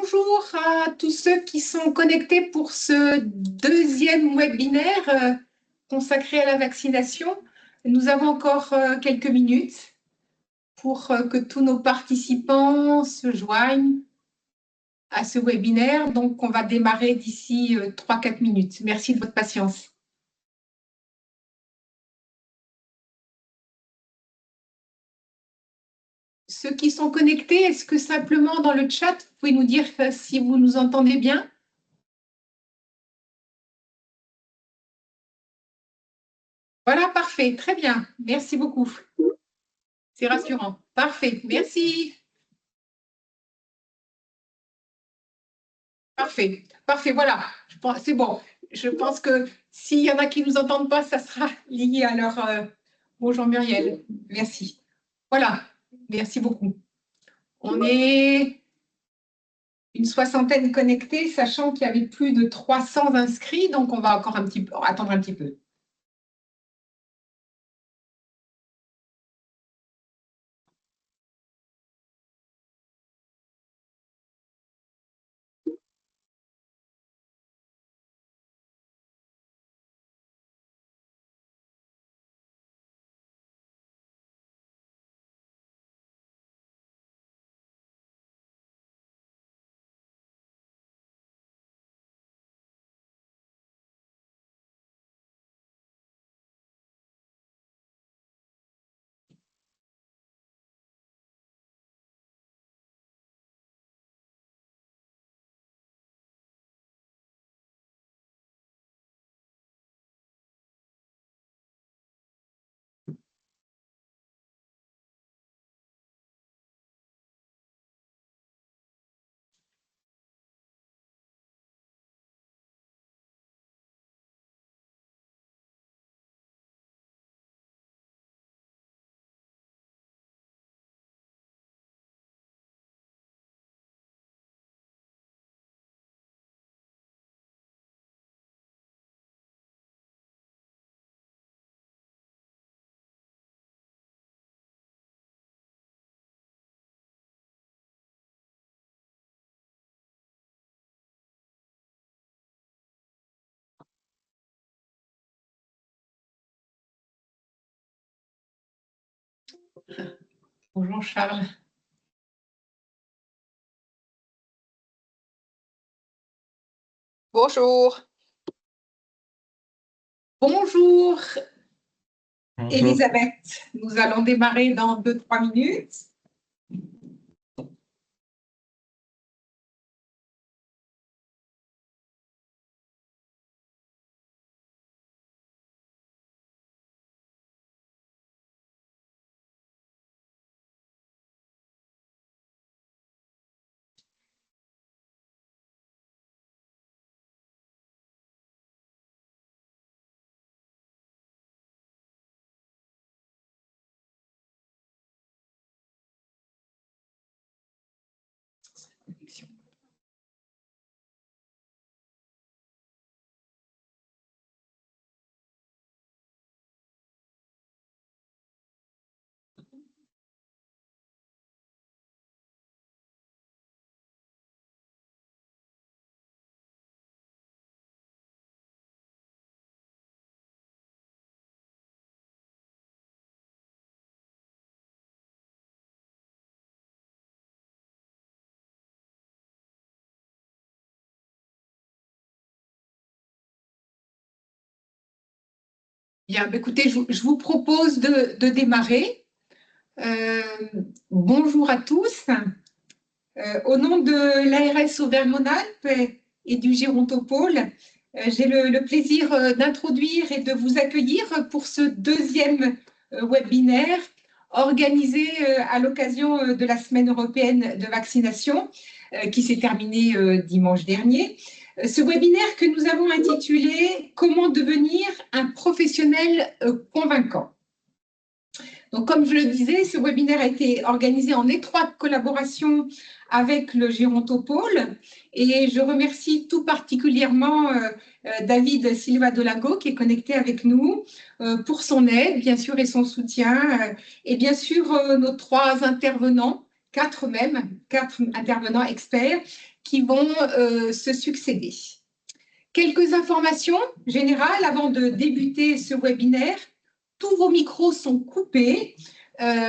Bonjour à tous ceux qui sont connectés pour ce deuxième webinaire consacré à la vaccination. Nous avons encore quelques minutes pour que tous nos participants se joignent à ce webinaire. Donc, on va démarrer d'ici 3-4 minutes. Merci de votre patience. Ceux qui sont connectés, est-ce que simplement dans le chat, vous pouvez nous dire si vous nous entendez bien ? Voilà, parfait, très bien. Merci beaucoup. C'est rassurant. Parfait, merci. Parfait, parfait, voilà. C'est bon. Je pense que s'il y en a qui ne nous entendent pas, ça sera lié à leur... Bonjour Muriel, merci. Voilà, merci beaucoup. On est une soixantaine connectés, sachant qu'il y avait plus de 300 inscrits, donc on va encore attendre un petit peu. Bonjour Charles. Bonjour. Bonjour Elisabeth. Nous allons démarrer dans 2-3 minutes. Bien, écoutez, je vous propose de démarrer. Bonjour à tous. Au nom de l'ARS Auvergne-Rhône-Alpes et du Gérontopole, j'ai le plaisir d'introduire et de vous accueillir pour ce deuxième webinaire organisé à l'occasion de la Semaine européenne de vaccination qui s'est terminée dimanche dernier. Ce webinaire que nous avons intitulé « Comment devenir un professionnel convaincant ». Donc, comme je le disais, ce webinaire a été organisé en étroite collaboration avec le Gérontopole et je remercie tout particulièrement David Silva Dolago qui est connecté avec nous pour son aide, bien sûr, et son soutien et bien sûr nos 3 intervenants, 4 intervenants experts qui vont se succéder. Quelques informations générales avant de débuter ce webinaire. Tous vos micros sont coupés.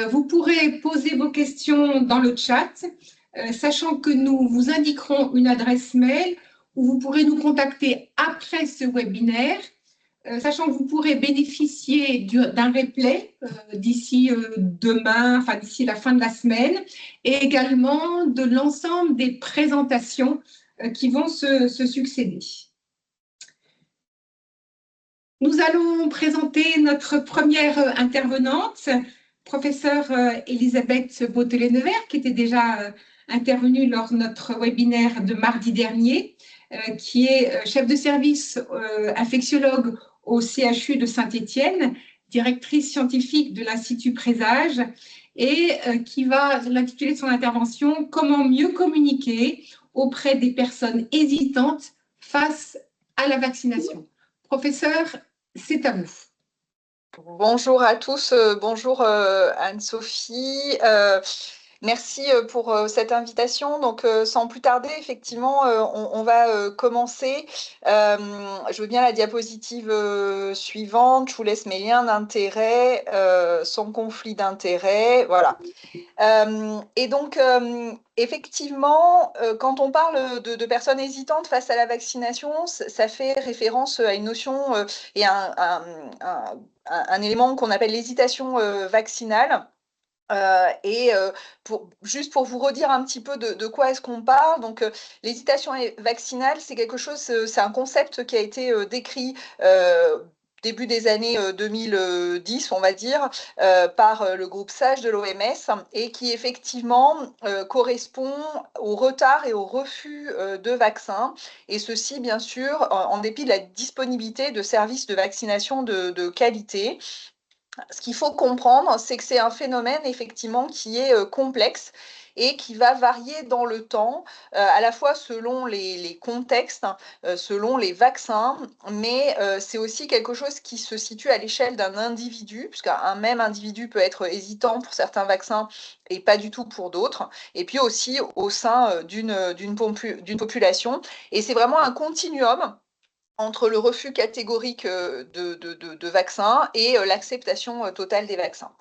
Vous pourrez poser vos questions dans le chat, sachant que nous vous indiquerons une adresse mail où vous pourrez nous contacter après ce webinaire, sachant que vous pourrez bénéficier d'un replay d'ici demain, enfin d'ici la fin de la semaine, et également de l'ensemble des présentations qui vont se succéder. Nous allons présenter notre première intervenante, professeure Elisabeth Botelet-Nevers, qui était déjà intervenue lors de notre webinaire de mardi dernier, qui est chef de service infectiologue au CHU de Saint-Étienne, directrice scientifique de l'Institut Présage, et qui va l'intituler de son intervention « Comment mieux communiquer auprès des personnes hésitantes face à la vaccination ». Professeur, c'est à vous. Bonjour à tous, bonjour Anne-Sophie. Merci pour cette invitation. Donc, sans plus tarder, effectivement, on va commencer. Je veux bien la diapositive suivante. Je vous laisse mes liens d'intérêt, sans conflit d'intérêt. Voilà. Et donc, effectivement, quand on parle de personnes hésitantes face à la vaccination, ça fait référence à une notion et un élément qu'on appelle l'hésitation vaccinale. Juste pour vous redire un petit peu de quoi est-ce qu'on parle, donc l'hésitation vaccinale, c'est quelque chose, c'est un concept qui a été décrit début des années 2010, on va dire, par le groupe SAGE de l'OMS et qui effectivement correspond au retard et au refus de vaccins, et ceci bien sûr en dépit de la disponibilité de services de vaccination de qualité. Ce qu'il faut comprendre, c'est que c'est un phénomène effectivement qui est complexe et qui va varier dans le temps, à la fois selon les contextes, selon les vaccins, mais c'est aussi quelque chose qui se situe à l'échelle d'un individu, puisqu'un même individu peut être hésitant pour certains vaccins et pas du tout pour d'autres, et puis aussi au sein d'une population. Et c'est vraiment un continuum entre le refus catégorique de vaccins et l'acceptation totale des vaccins.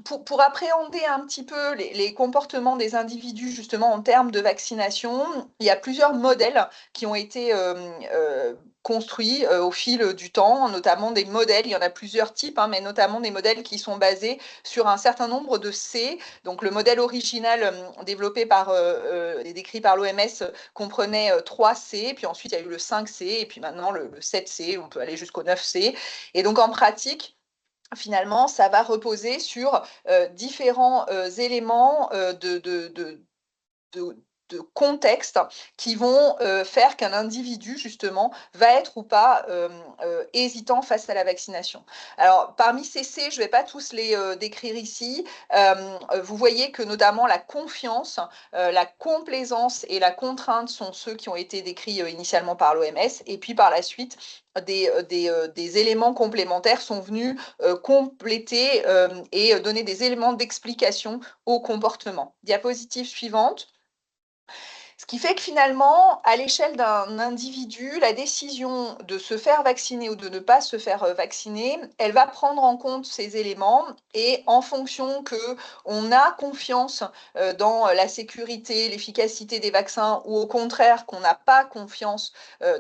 Pour appréhender un petit peu les comportements des individus justement en termes de vaccination, il y a plusieurs modèles qui ont été construits au fil du temps, notamment des modèles, il y en a plusieurs types, hein, mais notamment des modèles qui sont basés sur un certain nombre de C. Donc le modèle original développé et décrit par l'OMS comprenait 3 C, puis ensuite il y a eu le 5C, et puis maintenant le 7C, on peut aller jusqu'au 9C. Et donc en pratique, finalement, ça va reposer sur différents éléments de contexte qui vont faire qu'un individu, justement, va être ou pas hésitant face à la vaccination. Alors, parmi ces C, je ne vais pas tous les décrire ici. Vous voyez que notamment la confiance, la complaisance et la contrainte sont ceux qui ont été décrits initialement par l'OMS. Et puis, par la suite, des éléments complémentaires sont venus compléter et donner des éléments d'explication au comportement. Diapositive suivante. Ce qui fait que finalement, à l'échelle d'un individu, la décision de se faire vacciner ou de ne pas se faire vacciner, elle va prendre en compte ces éléments, et en fonction qu'on a confiance dans la sécurité, l'efficacité des vaccins, ou au contraire qu'on n'a pas confiance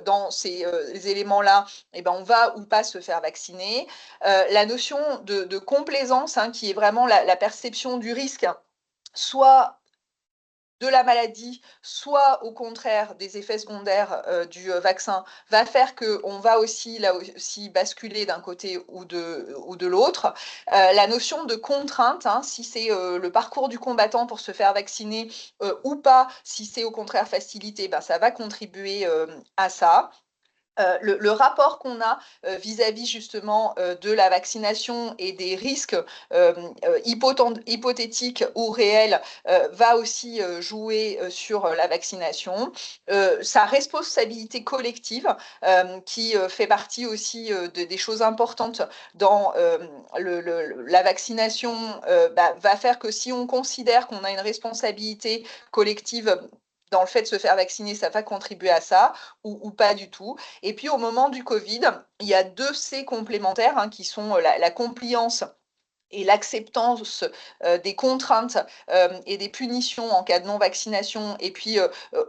dans ces éléments-là, eh ben on va ou pas se faire vacciner. La notion de complaisance, hein, qui est vraiment la perception du risque, soit de la maladie, soit au contraire des effets secondaires du vaccin, va faire qu'on va aussi, là aussi, basculer d'un côté ou de l'autre. La notion de contrainte, hein, si c'est le parcours du combattant pour se faire vacciner ou pas, si c'est au contraire facilité, ben, ça va contribuer à ça. Le rapport qu'on a vis-à-vis justement de la vaccination et des risques hypothétiques ou réels va aussi jouer sur la vaccination. Sa responsabilité collective qui fait partie aussi des choses importantes dans la vaccination va faire que si on considère qu'on a une responsabilité collective dans le fait de se faire vacciner, ça va contribuer à ça ou pas du tout. Et puis au moment du Covid, il y a 2 C complémentaires hein, qui sont la compliance et l'acceptance des contraintes et des punitions en cas de non-vaccination, et puis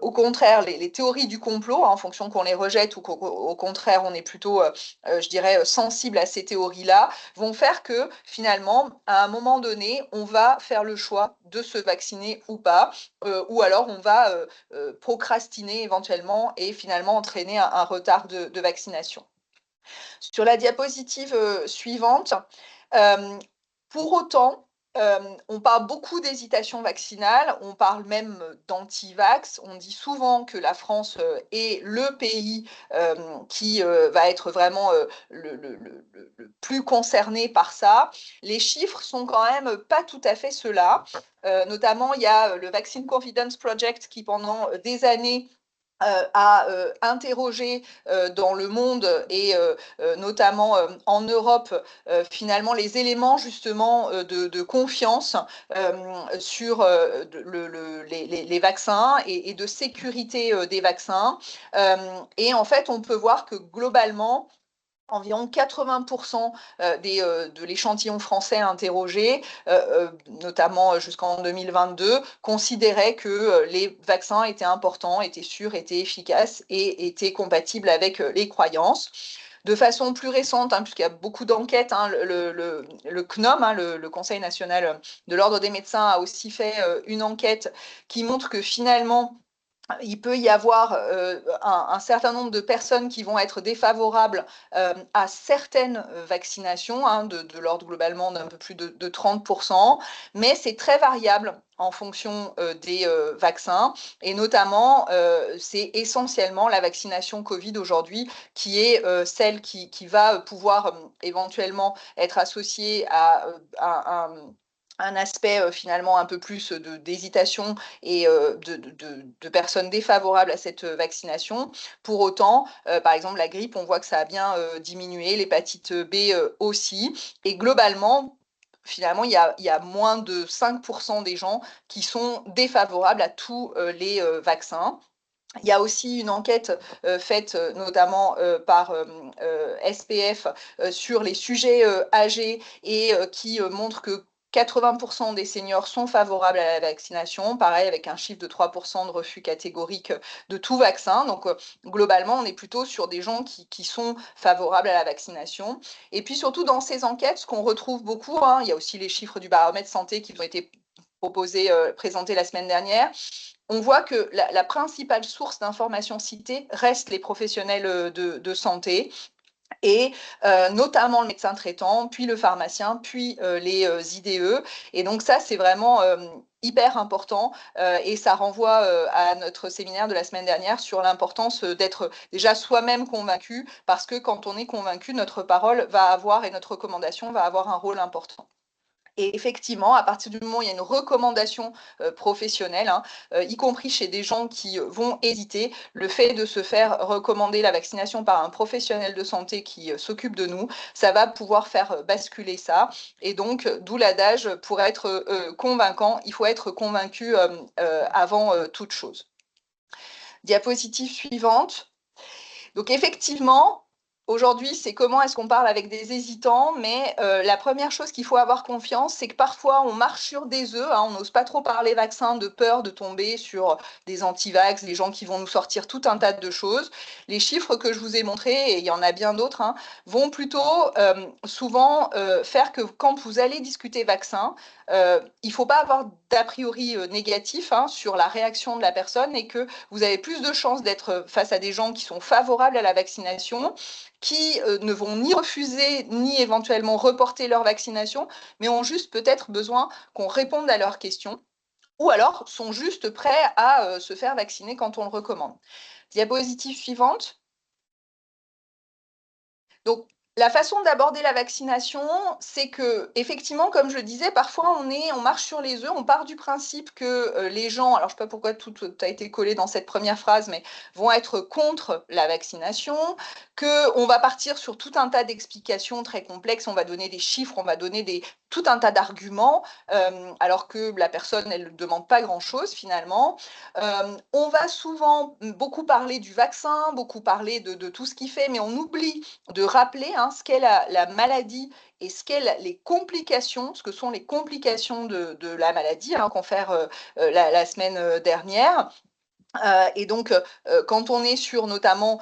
au contraire, les théories du complot, hein, en fonction qu'on les rejette ou qu'au contraire, on est plutôt, je dirais, sensible à ces théories-là, vont faire que finalement, à un moment donné, on va faire le choix de se vacciner ou pas, ou alors on va procrastiner éventuellement et finalement entraîner un retard de vaccination. Sur la diapositive suivante, euh, pour autant, on parle beaucoup d'hésitation vaccinale, on parle même d'anti-vax. On dit souvent que la France est le pays qui va être vraiment le plus concerné par ça. Les chiffres sont quand même pas tout à fait ceux-là. Notamment, il y a le Vaccine Confidence Project qui, pendant des années, a interrogé dans le monde et notamment en Europe finalement les éléments justement de confiance sur les vaccins et de sécurité des vaccins. Et en fait, on peut voir que globalement, environ 80% de l'échantillon français interrogé, notamment jusqu'en 2022, considéraient que les vaccins étaient importants, étaient sûrs, étaient efficaces et étaient compatibles avec les croyances. De façon plus récente, hein, puisqu'il y a beaucoup d'enquêtes, hein, le CNOM, hein, le Conseil national de l'ordre des médecins, a aussi fait une enquête qui montre que finalement, il peut y avoir un certain nombre de personnes qui vont être défavorables à certaines vaccinations, hein, de l'ordre globalement d'un peu plus de 30%, mais c'est très variable en fonction des vaccins, et notamment c'est essentiellement la vaccination Covid aujourd'hui qui est celle qui va pouvoir éventuellement être associée à un aspect finalement un peu plus d'hésitation et de personnes défavorables à cette vaccination. Pour autant, par exemple, la grippe, on voit que ça a bien diminué, l'hépatite B aussi, et globalement, finalement, il y a moins de 5% des gens qui sont défavorables à tous les vaccins. Il y a aussi une enquête faite notamment par SPF sur les sujets âgés et qui montre que 80% des seniors sont favorables à la vaccination, pareil avec un chiffre de 3% de refus catégorique de tout vaccin. Donc globalement, on est plutôt sur des gens qui sont favorables à la vaccination. Et puis surtout dans ces enquêtes, ce qu'on retrouve beaucoup, hein, il y a aussi les chiffres du baromètre santé qui ont été proposés, présentés la semaine dernière. On voit que la principale source d'information citée reste les professionnels de santé, et notamment le médecin traitant, puis le pharmacien, puis les IDE. Et donc ça, c'est vraiment hyper important et ça renvoie à notre séminaire de la semaine dernière sur l'importance d'être déjà soi-même convaincu, parce que quand on est convaincu, notre parole va avoir et notre recommandation va avoir un rôle important. Et effectivement, à partir du moment où il y a une recommandation professionnelle, hein, y compris chez des gens qui vont hésiter, le fait de se faire recommander la vaccination par un professionnel de santé qui s'occupe de nous, ça va pouvoir faire basculer ça. Et donc, d'où l'adage, pour être convaincant, il faut être convaincu avant toute chose. Diapositive suivante. Donc effectivement, aujourd'hui, c'est comment est-ce qu'on parle avec des hésitants, mais la première chose qu'il faut avoir confiance, c'est que parfois on marche sur des œufs, hein, on n'ose pas trop parler vaccin de peur de tomber sur des anti-vax, des gens qui vont nous sortir tout un tas de choses. Les chiffres que je vous ai montrés, et il y en a bien d'autres, hein, vont plutôt souvent faire que quand vous allez discuter vaccin, il ne faut pas avoir d'a priori négatif hein, sur la réaction de la personne, et que vous avez plus de chances d'être face à des gens qui sont favorables à la vaccination, qui ne vont ni refuser ni éventuellement reporter leur vaccination, mais ont juste peut-être besoin qu'on réponde à leurs questions, ou alors sont juste prêts à se faire vacciner quand on le recommande. Diapositive suivante. Donc, La façon d'aborder la vaccination, c'est que, effectivement, comme je le disais, parfois on marche sur les œufs, on part du principe que les gens, alors je ne sais pas pourquoi tout a été collé dans cette première phrase, mais vont être contre la vaccination, qu'on va partir sur tout un tas d'explications très complexes, on va donner des chiffres, on va donner tout un tas d'arguments, alors que la personne, elle ne demande pas grand-chose finalement. On va souvent beaucoup parler du vaccin, beaucoup parler de tout ce qu'il fait, mais on oublie de rappeler ce qu'est la maladie et ce qu'est les complications, ce que sont les complications de la maladie, confère la semaine dernière. Et donc, quand on est sur notamment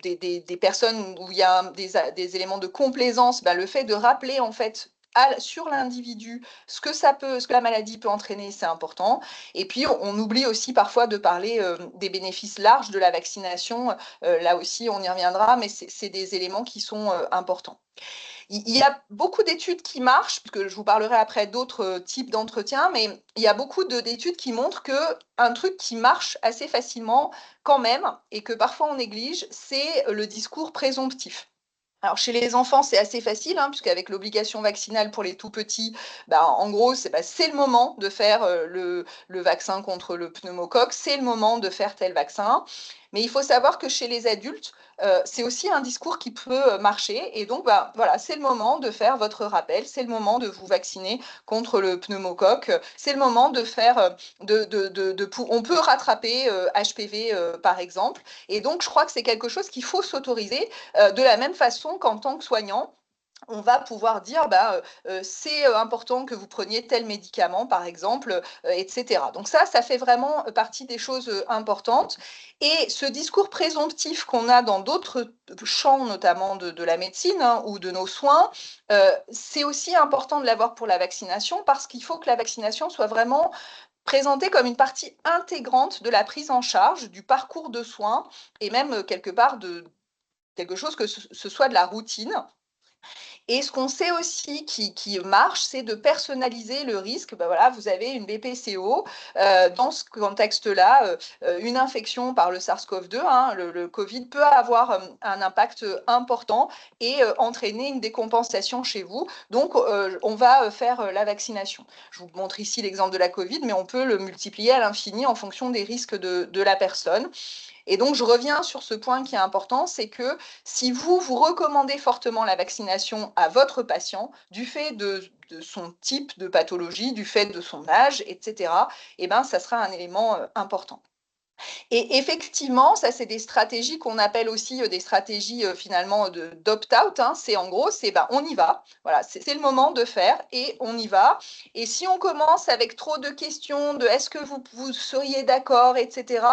des personnes où il y a des éléments de complaisance, le fait de rappeler en fait sur l'individu ce que la maladie peut entraîner, c'est important. Et puis, on oublie aussi parfois de parler des bénéfices larges de la vaccination. Là aussi, on y reviendra, mais c'est des éléments qui sont importants. Il y a beaucoup d'études qui marchent, parce que je vous parlerai après d'autres types d'entretiens, mais il y a beaucoup d'études qui montrent qu'un truc qui marche assez facilement quand même, et que parfois on néglige, c'est le discours présomptif. Alors, chez les enfants, c'est assez facile, puisqu'avec l'obligation vaccinale pour les tout petits, en gros, c'est le moment de faire le vaccin contre le pneumocoque, c'est le moment de faire tel vaccin. Mais il faut savoir que chez les adultes, c'est aussi un discours qui peut marcher. Et donc, voilà, c'est le moment de faire votre rappel, c'est le moment de vous vacciner contre le pneumocoque, c'est le moment de faire, on peut rattraper HPV par exemple. Et donc, je crois que c'est quelque chose qu'il faut s'autoriser de la même façon qu'en tant que soignant, on va pouvoir dire c'est important que vous preniez tel médicament, par exemple, etc. Donc ça fait vraiment partie des choses importantes. Et ce discours présomptif qu'on a dans d'autres champs, notamment de la médecine ou de nos soins, c'est aussi important de l'avoir pour la vaccination parce qu'il faut que la vaccination soit vraiment présentée comme une partie intégrante de la prise en charge, du parcours de soins et même quelque part de quelque chose que ce soit de la routine. Et ce qu'on sait aussi qui marche, c'est de personnaliser le risque. Voilà, vous avez une BPCO. Dans ce contexte-là, une infection par le SARS-CoV-2, le Covid, peut avoir un impact important et entraîner une décompensation chez vous. Donc, on va faire la vaccination. Je vous montre ici l'exemple de la Covid, mais on peut le multiplier à l'infini en fonction des risques de la personne. Et donc, je reviens sur ce point qui est important, c'est que si vous recommandez fortement la vaccination à votre patient, du fait de son type de pathologie, du fait de son âge, etc., ça sera un élément important. Et effectivement, ça, c'est des stratégies qu'on appelle aussi des stratégies finalement d'opt-out. C'est en gros, on y va. Voilà, c'est le moment de faire et on y va. Et si on commence avec trop de questions de est-ce que vous seriez d'accord, etc.,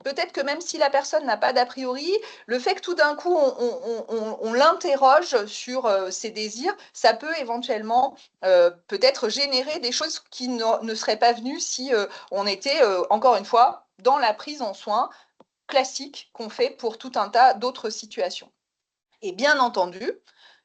peut-être que même si la personne n'a pas d'a priori, le fait que tout d'un coup on l'interroge sur ses désirs, ça peut éventuellement peut-être générer des choses qui ne seraient pas venues si on était, encore une fois, dans la prise en soin classique qu'on fait pour tout un tas d'autres situations. Et bien entendu,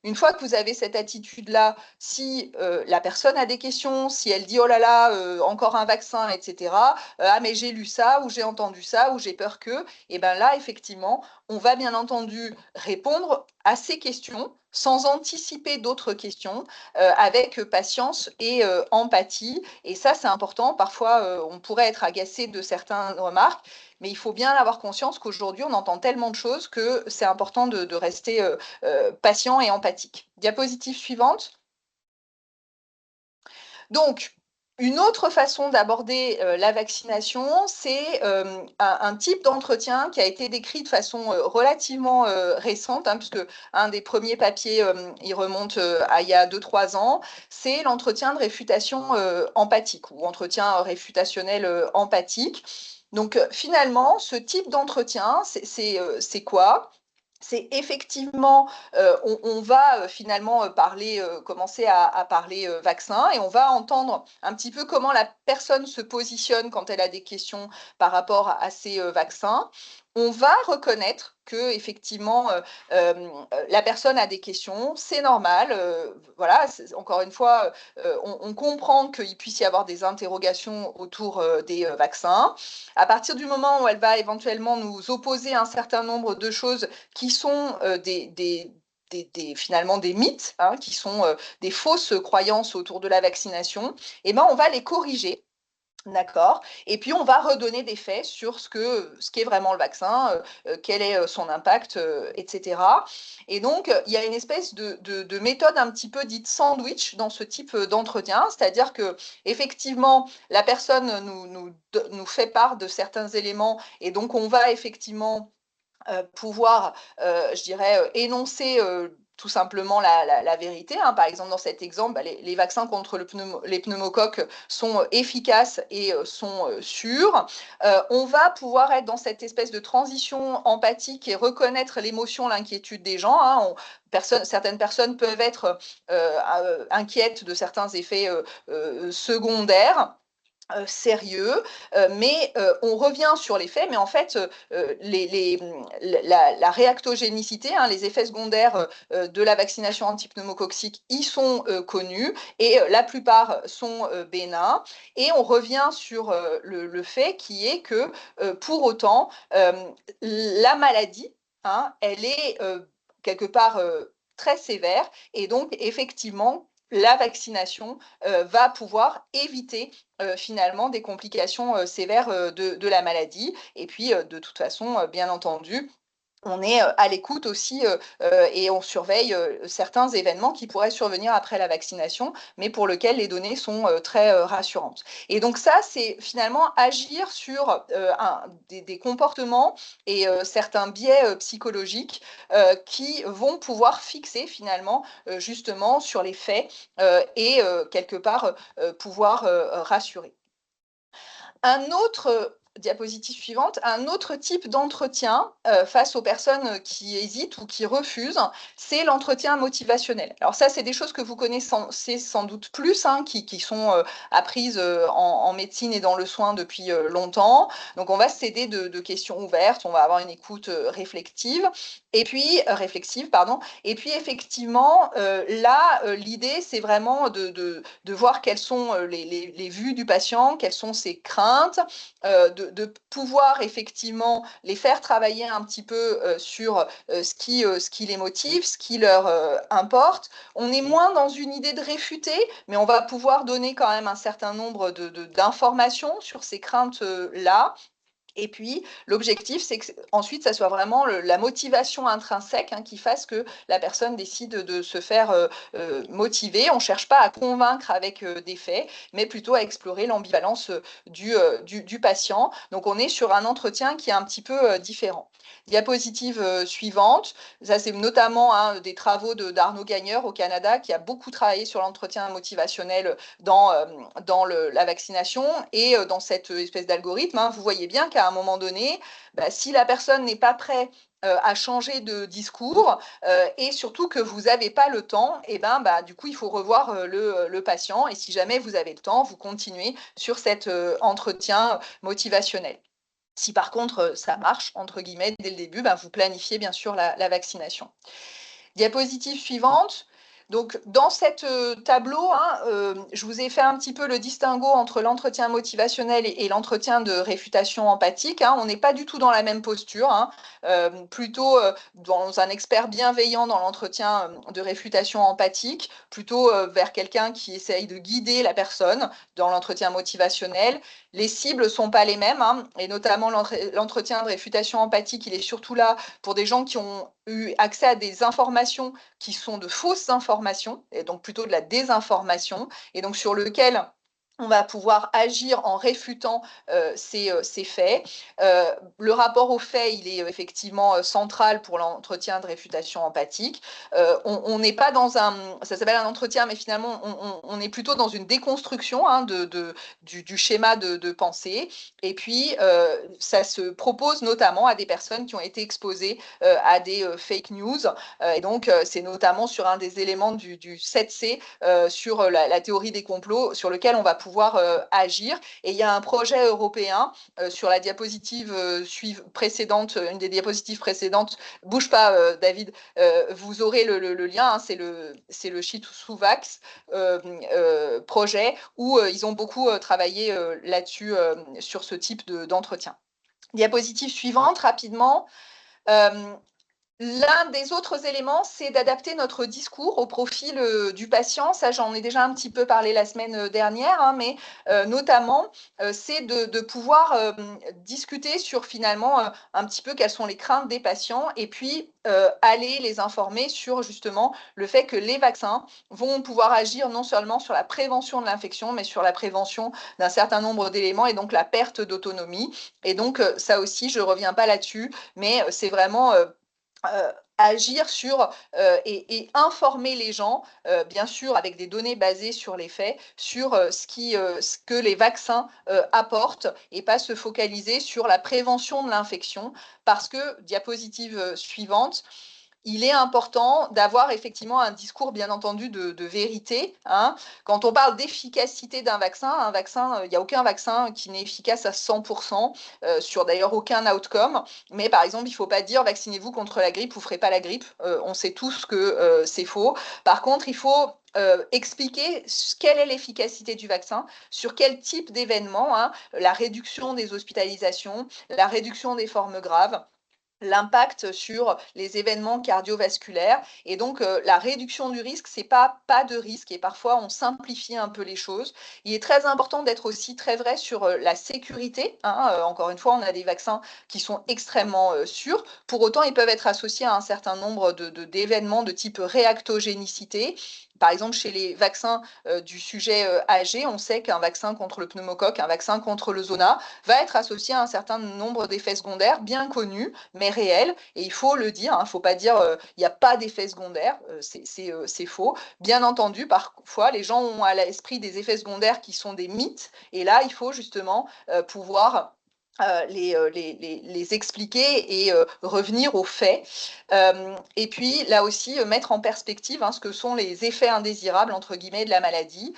une fois que vous avez cette attitude-là, si la personne a des questions, si elle dit « oh là là, encore un vaccin, etc. Ah mais j'ai lu ça, ou j'ai entendu ça, ou j'ai peur que », et bien là, effectivement, on va bien entendu répondre à ces questions sans anticiper d'autres questions, avec patience et empathie. Et ça, c'est important. Parfois, on pourrait être agacé de certaines remarques, mais il faut bien avoir conscience qu'aujourd'hui, on entend tellement de choses que c'est important de rester patient et empathique. Diapositive suivante. Donc, une autre façon d'aborder la vaccination, c'est un type d'entretien qui a été décrit de façon relativement récente, puisque un des premiers papiers, il remonte à il y a 2-3 ans, c'est l'entretien de réfutation empathique ou entretien réfutationnel empathique. Donc, finalement, ce type d'entretien, c'est quoi ? C'est effectivement, on va finalement commencer à parler vaccin et on va entendre un petit peu comment la personne se positionne quand elle a des questions par rapport à ces vaccins. On va reconnaître que effectivement la personne a des questions, c'est normal. Voilà, encore une fois, on comprend qu'il puisse y avoir des interrogations autour des vaccins. À partir du moment où elle va éventuellement nous opposer un certain nombre de choses qui sont finalement des mythes, hein, qui sont des fausses croyances autour de la vaccination, et ben on va les corriger. D'accord. Et puis, on va redonner des faits sur ce qu'est vraiment le vaccin, quel est son impact, etc. Et donc, il y a une espèce de méthode un petit peu dite sandwich dans ce type d'entretien, c'est-à-dire que effectivement, la personne nous fait part de certains éléments et donc on va effectivement pouvoir, je dirais, énoncer tout simplement la vérité, hein. Par exemple, dans cet exemple, bah, les vaccins contre les pneumocoques sont efficaces et sont sûrs. On va pouvoir être dans cette espèce de transition empathique et reconnaître l'émotion, l'inquiétude des gens, hein. Certaines personnes peuvent être inquiètes de certains effets secondaires sérieux, mais on revient sur les faits, mais en fait, la réactogénicité, hein, les effets secondaires de la vaccination antipneumococcique, ils sont connus et la plupart sont bénins. Et on revient sur le fait qui est que pour autant, la maladie, hein, elle est quelque part très sévère et donc effectivement, la vaccination va pouvoir éviter finalement des complications sévères de la maladie. Et puis, de toute façon, bien entendu, on est à l'écoute aussi et on surveille certains événements qui pourraient survenir après la vaccination, mais pour lesquels les données sont très rassurantes. Et donc ça, c'est finalement agir sur des comportements et certains biais psychologiques qui vont pouvoir fixer finalement justement sur les faits et quelque part pouvoir rassurer. Un autre diapositive suivante, un autre type d'entretien face aux personnes qui hésitent ou qui refusent, c'est l'entretien motivationnel. Alors ça, c'est des choses que vous connaissez sans doute plus, hein, qui sont apprises en médecine et dans le soin depuis longtemps. Donc on va se céder de questions ouvertes, on va avoir une écoute réflexive, et puis réflexive, pardon. Et puis effectivement, là, l'idée, c'est vraiment de voir quelles sont les vues du patient, quelles sont ses craintes, de pouvoir effectivement les faire travailler un petit peu sur ce qui les motive, ce qui leur importe. On est moins dans une idée de réfuter, mais on va pouvoir donner quand même un certain nombre d'informations sur ces craintes-là. Et puis, l'objectif, c'est que ensuite, ça soit vraiment la motivation intrinsèque, hein, qui fasse que la personne décide de se faire motiver. On ne cherche pas à convaincre avec des faits, mais plutôt à explorer l'ambivalence du patient. Donc, on est sur un entretien qui est un petit peu différent. Diapositive suivante. Ça, c'est notamment des travaux d'Arnaud Gagneur au Canada, qui a beaucoup travaillé sur l'entretien motivationnel dans la vaccination. Et dans cette espèce d'algorithme, hein, vous voyez bien qu'à un moment donné, bah, si la personne n'est pas prête à changer de discours et surtout que vous n'avez pas le temps, et ben, bah, du coup, il faut revoir le patient. Et si jamais vous avez le temps, vous continuez sur cet entretien motivationnel. Si par contre ça marche, entre guillemets, dès le début, bah, vous planifiez bien sûr la vaccination. Diapositive suivante. Donc, dans cette tableau, hein, je vous ai fait un petit peu le distinguo entre l'entretien motivationnel et l'entretien de réfutation empathique, hein. On n'est pas du tout dans la même posture, hein, plutôt dans un expert bienveillant dans l'entretien de réfutation empathique, plutôt vers quelqu'un qui essaye de guider la personne dans l'entretien motivationnel. Les cibles ne sont pas les mêmes, hein, et notamment l'entretien de réfutation empathique, il est surtout là pour des gens qui ont eu accès à des informations qui sont de fausses informations, et donc plutôt de la désinformation, et donc sur lequel on va pouvoir agir en réfutant ces faits. Le rapport aux faits, il est effectivement central pour l'entretien de réfutation empathique. On n'est pas dans ça s'appelle un entretien, mais finalement, on est plutôt dans une déconstruction, hein, du schéma de pensée. Et puis, ça se propose notamment à des personnes qui ont été exposées à des fake news. Et donc, c'est notamment sur un des éléments du 7C, sur la théorie des complots, sur lequel on va pouvoir agir. Et il y a un projet européen sur la diapositive précédente, une des diapositives précédentes. Bouge pas, David, vous aurez le lien, hein, c'est le Shitsuvax projet, où ils ont beaucoup travaillé là-dessus, sur ce type d'entretien. Diapositive suivante, rapidement. L'un des autres éléments, c'est d'adapter notre discours au profil du patient. Ça, j'en ai déjà un petit peu parlé la semaine dernière, hein, mais notamment, c'est de pouvoir discuter sur finalement un petit peu quelles sont les craintes des patients et puis aller les informer sur justement le fait que les vaccins vont pouvoir agir non seulement sur la prévention de l'infection, mais sur la prévention d'un certain nombre d'éléments et donc la perte d'autonomie. Et donc, ça aussi, je ne reviens pas là-dessus, mais c'est vraiment agir sur et informer les gens, bien sûr avec des données basées sur les faits, sur ce que les vaccins apportent et pas se focaliser sur la prévention de l'infection parce que, diapositive suivante, il est important d'avoir effectivement un discours, bien entendu, de vérité, hein. Quand on parle d'efficacité d'un vaccin, il n'y a aucun vaccin qui n'est efficace à 100%, sur d'ailleurs aucun outcome. Mais par exemple, il ne faut pas dire vaccinez-vous contre la grippe, vous ne ferez pas la grippe. On sait tous que c'est faux. Par contre, il faut expliquer quelle est l'efficacité du vaccin, sur quel type d'événement, hein, la réduction des hospitalisations, la réduction des formes graves, l'impact sur les événements cardiovasculaires et donc la réduction du risque, c'est pas de risque et parfois on simplifie un peu les choses. Il est très important d'être aussi très vrai sur la sécurité, hein. Encore une fois, on a des vaccins qui sont extrêmement sûrs. Pour autant, ils peuvent être associés à un certain nombre d'événements de type réactogénicité. Par exemple, chez les vaccins du sujet âgé, on sait qu'un vaccin contre le pneumocoque, un vaccin contre le zona va être associé à un certain nombre d'effets secondaires bien connus, mais réels. Et il faut le dire, il ne faut pas dire il n'y a pas d'effets secondaires, c'est faux. Bien entendu, parfois, les gens ont à l'esprit des effets secondaires qui sont des mythes. Et là, il faut justement pouvoir les expliquer et revenir aux faits. Et puis, là aussi, mettre en perspective hein, ce que sont les effets indésirables, entre guillemets, de la maladie.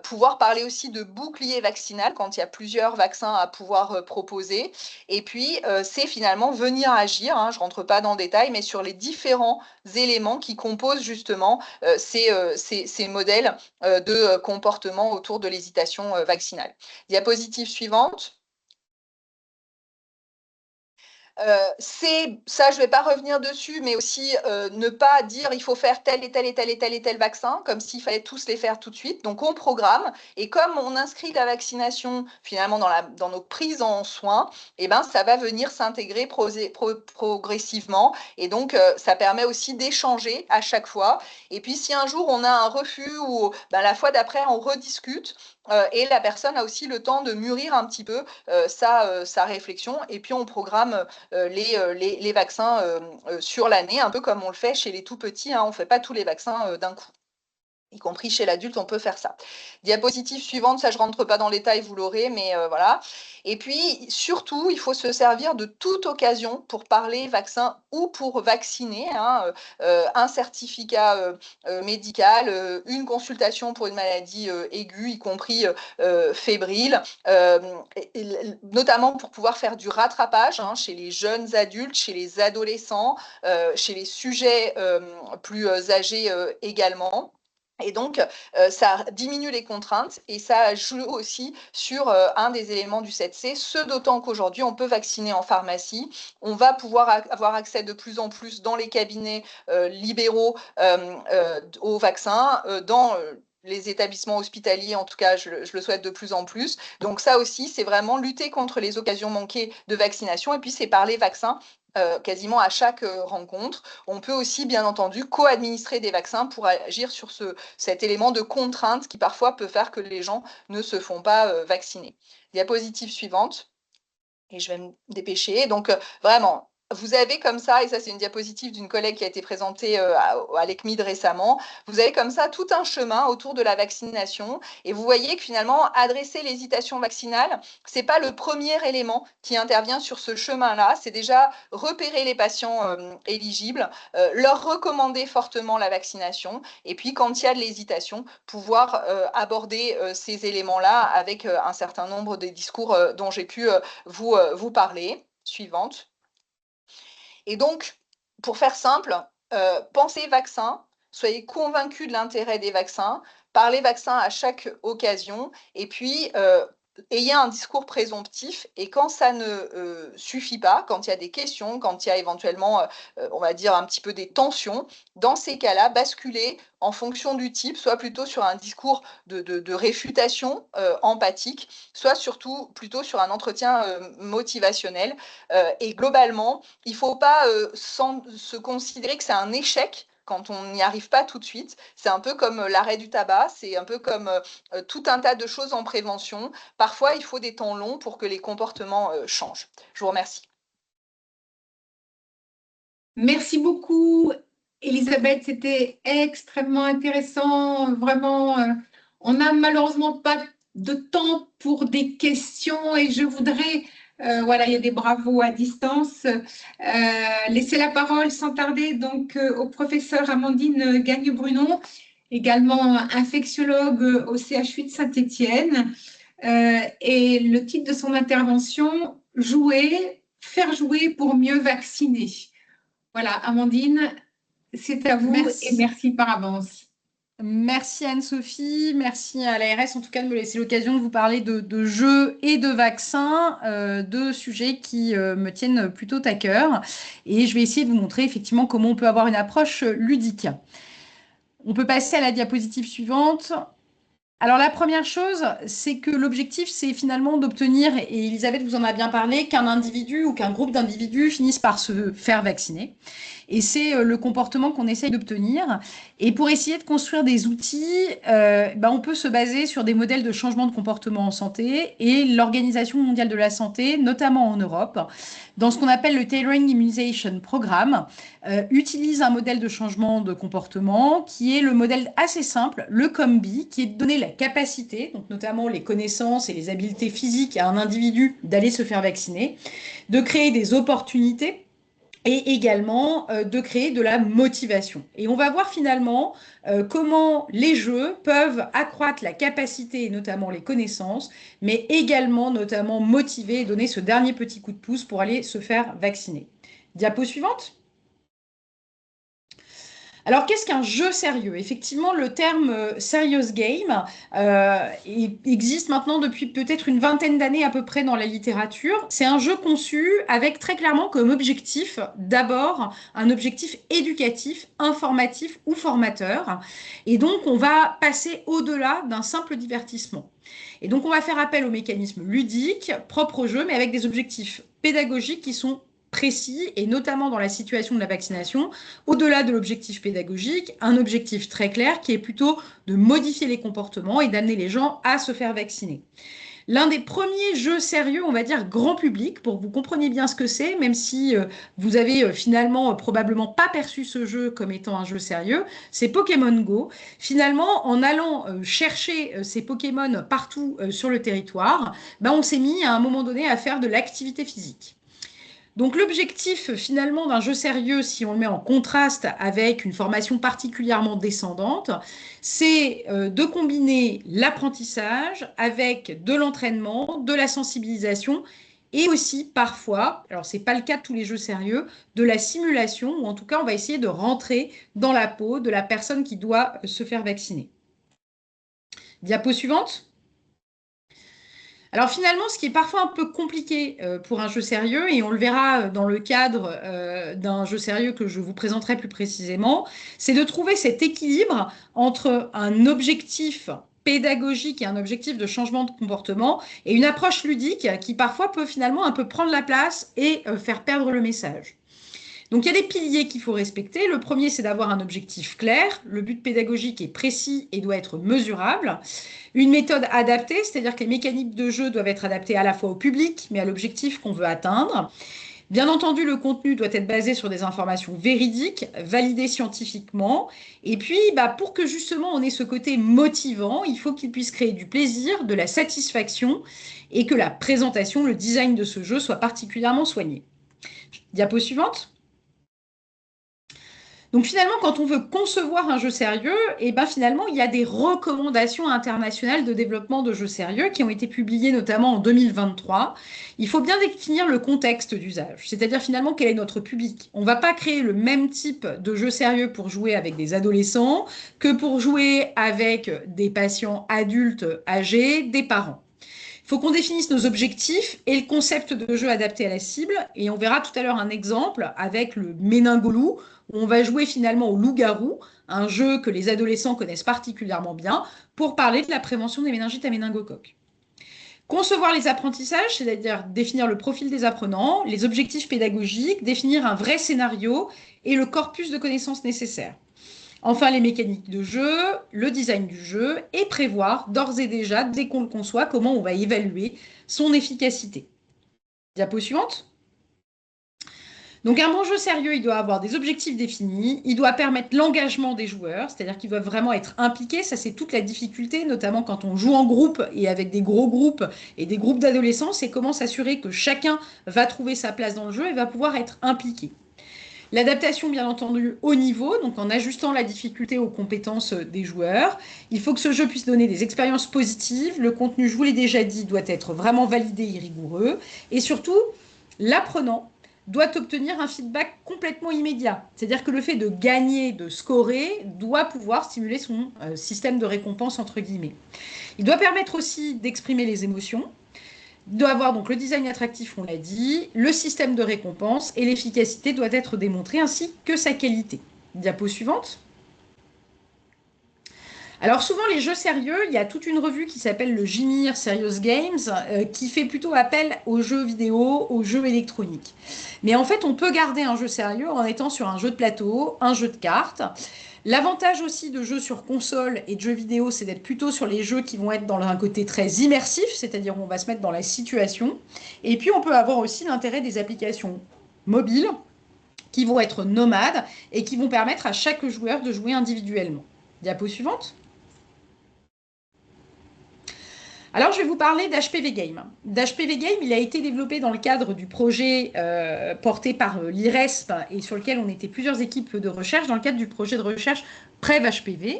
Pouvoir parler aussi de bouclier vaccinal quand il y a plusieurs vaccins à pouvoir proposer. Et puis, c'est finalement venir agir, hein, je ne rentre pas dans le détail, mais sur les différents éléments qui composent justement ces modèles de comportement autour de l'hésitation vaccinale. Diapositive suivante. Ça, je ne vais pas revenir dessus, mais aussi ne pas dire il faut faire tel et tel et tel et tel et tel vaccin, comme s'il fallait tous les faire tout de suite. Donc, on programme. Et comme on inscrit la vaccination finalement dans nos prises en soins, eh ben, ça va venir s'intégrer progressivement. Et donc, ça permet aussi d'échanger à chaque fois. Et puis, si un jour on a un refus ou ben, la fois d'après, on rediscute, et la personne a aussi le temps de mûrir un petit peu sa réflexion. Et puis, on programme les vaccins sur l'année, un peu comme on le fait chez les tout petits, hein, on ne fait pas tous les vaccins d'un coup. Y compris chez l'adulte, on peut faire ça. Diapositive suivante, ça je ne rentre pas dans les détails, vous l'aurez, mais voilà. Et puis, surtout, il faut se servir de toute occasion pour parler vaccin ou pour vacciner, hein, un certificat médical, une consultation pour une maladie aiguë, y compris fébrile, notamment pour pouvoir faire du rattrapage hein, chez les jeunes adultes, chez les adolescents, chez les sujets plus âgés également. Et donc, ça diminue les contraintes et ça joue aussi sur un des éléments du 7C, ce d'autant qu'aujourd'hui, on peut vacciner en pharmacie. On va pouvoir avoir accès de plus en plus dans les cabinets libéraux aux vaccins, dans les établissements hospitaliers, en tout cas, je le souhaite de plus en plus. Donc ça aussi, c'est vraiment lutter contre les occasions manquées de vaccination et puis c'est par les vaccins quasiment à chaque rencontre. On peut aussi, bien entendu, co-administrer des vaccins pour agir sur cet élément de contrainte qui parfois peut faire que les gens ne se font pas vacciner. Diapositive suivante. Et je vais me dépêcher. Donc, vraiment, vous avez comme ça, et ça c'est une diapositive d'une collègue qui a été présentée à l'ECMID récemment, vous avez comme ça tout un chemin autour de la vaccination et vous voyez que finalement, adresser l'hésitation vaccinale, ce n'est pas le premier élément qui intervient sur ce chemin-là, c'est déjà repérer les patients éligibles, leur recommander fortement la vaccination et puis quand il y a de l'hésitation, pouvoir aborder ces éléments-là avec un certain nombre des discours dont j'ai pu vous parler. Suivante. Et donc, pour faire simple, pensez vaccin, soyez convaincus de l'intérêt des vaccins, parlez vaccin à chaque occasion, et puis ayez un discours présomptif et quand ça ne suffit pas, quand il y a des questions, quand il y a éventuellement, on va dire un petit peu des tensions, dans ces cas-là, basculez en fonction du type, soit plutôt sur un discours de réfutation empathique, soit surtout plutôt sur un entretien motivationnel. Et globalement, il ne faut pas se considérer que c'est un échec quand on n'y arrive pas tout de suite. C'est un peu comme l'arrêt du tabac, c'est un peu comme tout un tas de choses en prévention. Parfois, il faut des temps longs pour que les comportements changent. Je vous remercie. Merci beaucoup, Elisabeth. C'était extrêmement intéressant. Vraiment, on n'a malheureusement pas de temps pour des questions et je voudrais, voilà, il y a des bravos à distance, laisser la parole sans tarder donc au professeur Amandine Gagne-Brunon, également infectiologue au CHU de Saint-Étienne. Et le titre de son intervention, jouer, faire jouer pour mieux vacciner. Voilà, Amandine, c'est à vous et merci par avance. Merci Anne-Sophie, merci à l'ARS en tout cas de me laisser l'occasion de vous parler de jeux et de vaccins, deux sujets qui me tiennent plutôt à cœur. Et je vais essayer de vous montrer effectivement comment on peut avoir une approche ludique. On peut passer à la diapositive suivante. Alors la première chose, c'est que l'objectif, c'est finalement d'obtenir, et Elisabeth vous en a bien parlé, qu'un individu ou qu'un groupe d'individus finisse par se faire vacciner. Et c'est le comportement qu'on essaye d'obtenir. Et pour essayer de construire des outils, on peut se baser sur des modèles de changement de comportement en santé et l'Organisation mondiale de la santé, notamment en Europe, dans ce qu'on appelle le Tailoring Immunization Programme, utilise un modèle de changement de comportement qui est le modèle assez simple, le COMBI, qui est de donner la capacité, donc notamment les connaissances et les habiletés physiques à un individu d'aller se faire vacciner, de créer des opportunités et également de créer de la motivation. Et on va voir finalement comment les jeux peuvent accroître la capacité et notamment les connaissances, mais également notamment motiver et donner ce dernier petit coup de pouce pour aller se faire vacciner. Diapo suivante. Alors, qu'est-ce qu'un jeu sérieux? Effectivement, le terme serious game existe maintenant depuis peut-être une vingtaine d'années à peu près dans la littérature. C'est un jeu conçu avec très clairement comme objectif, d'abord, un objectif éducatif, informatif ou formateur. Et donc, on va passer au-delà d'un simple divertissement. Et donc, on va faire appel aux mécanismes ludiques, propres au jeu, mais avec des objectifs pédagogiques qui sont précis, et notamment dans la situation de la vaccination, au-delà de l'objectif pédagogique, un objectif très clair qui est plutôt de modifier les comportements et d'amener les gens à se faire vacciner. L'un des premiers jeux sérieux, on va dire grand public, pour que vous compreniez bien ce que c'est, même si vous avez finalement probablement pas perçu ce jeu comme étant un jeu sérieux, c'est Pokémon Go. Finalement, en allant chercher ces Pokémon partout sur le territoire, on s'est mis à un moment donné à faire de l'activité physique. Donc l'objectif finalement d'un jeu sérieux, si on le met en contraste avec une formation particulièrement descendante, c'est de combiner l'apprentissage avec de l'entraînement, de la sensibilisation et aussi parfois, alors ce n'est pas le cas de tous les jeux sérieux, de la simulation, ou en tout cas on va essayer de rentrer dans la peau de la personne qui doit se faire vacciner. Diapo suivante. Alors finalement, ce qui est parfois un peu compliqué pour un jeu sérieux, et on le verra dans le cadre d'un jeu sérieux que je vous présenterai plus précisément, c'est de trouver cet équilibre entre un objectif pédagogique et un objectif de changement de comportement et une approche ludique qui parfois peut finalement un peu prendre la place et faire perdre le message. Donc, il y a des piliers qu'il faut respecter. Le premier, c'est d'avoir un objectif clair. Le but pédagogique est précis et doit être mesurable. Une méthode adaptée, c'est-à-dire que les mécaniques de jeu doivent être adaptées à la fois au public, mais à l'objectif qu'on veut atteindre. Bien entendu, le contenu doit être basé sur des informations véridiques, validées scientifiquement. Et puis, pour que justement on ait ce côté motivant, il faut qu'il puisse créer du plaisir, de la satisfaction et que la présentation, le design de ce jeu soit particulièrement soigné. Diapo suivante. Donc finalement, quand on veut concevoir un jeu sérieux, finalement, il y a des recommandations internationales de développement de jeux sérieux qui ont été publiées notamment en 2023. Il faut bien définir le contexte d'usage, c'est-à-dire finalement quel est notre public. On ne va pas créer le même type de jeu sérieux pour jouer avec des adolescents que pour jouer avec des patients adultes âgés, des parents. Il faut qu'on définisse nos objectifs et le concept de jeu adapté à la cible. Et on verra tout à l'heure un exemple avec le méningo-loup, où on va jouer finalement au loup-garou, un jeu que les adolescents connaissent particulièrement bien, pour parler de la prévention des méningites à méningocoques. Concevoir les apprentissages, c'est-à-dire définir le profil des apprenants, les objectifs pédagogiques, définir un vrai scénario et le corpus de connaissances nécessaires. Enfin, les mécaniques de jeu, le design du jeu et prévoir d'ores et déjà, dès qu'on le conçoit, comment on va évaluer son efficacité. Diapo suivante. Donc un bon jeu sérieux, il doit avoir des objectifs définis, il doit permettre l'engagement des joueurs, c'est-à-dire qu'ils doivent vraiment être impliqués, ça c'est toute la difficulté, notamment quand on joue en groupe et avec des gros groupes et des groupes d'adolescents, c'est comment s'assurer que chacun va trouver sa place dans le jeu et va pouvoir être impliqué. L'adaptation, bien entendu, au niveau, donc en ajustant la difficulté aux compétences des joueurs. Il faut que ce jeu puisse donner des expériences positives. Le contenu, je vous l'ai déjà dit, doit être vraiment validé et rigoureux. Et surtout, l'apprenant doit obtenir un feedback complètement immédiat. C'est-à-dire que le fait de gagner, de scorer, doit pouvoir stimuler son système de récompense, entre guillemets. Il doit permettre aussi d'exprimer les émotions. Il doit avoir donc le design attractif, on l'a dit, le système de récompense et l'efficacité doit être démontrée ainsi que sa qualité. Diapo suivante. Alors souvent les jeux sérieux, il y a toute une revue qui s'appelle le Gymir Serious Games qui fait plutôt appel aux jeux vidéo, aux jeux électroniques. Mais en fait on peut garder un jeu sérieux en étant sur un jeu de plateau, un jeu de cartes. L'avantage aussi de jeux sur console et de jeux vidéo, c'est d'être plutôt sur les jeux qui vont être dans un côté très immersif, c'est-à-dire où on va se mettre dans la situation. Et puis on peut avoir aussi l'intérêt des applications mobiles qui vont être nomades et qui vont permettre à chaque joueur de jouer individuellement. Diapo suivante. Alors, je vais vous parler d'HPV Game. D'HPV Game, il a été développé dans le cadre du projet porté par l'IRESP et sur lequel on était plusieurs équipes de recherche, dans le cadre du projet de recherche PrEV-HPV,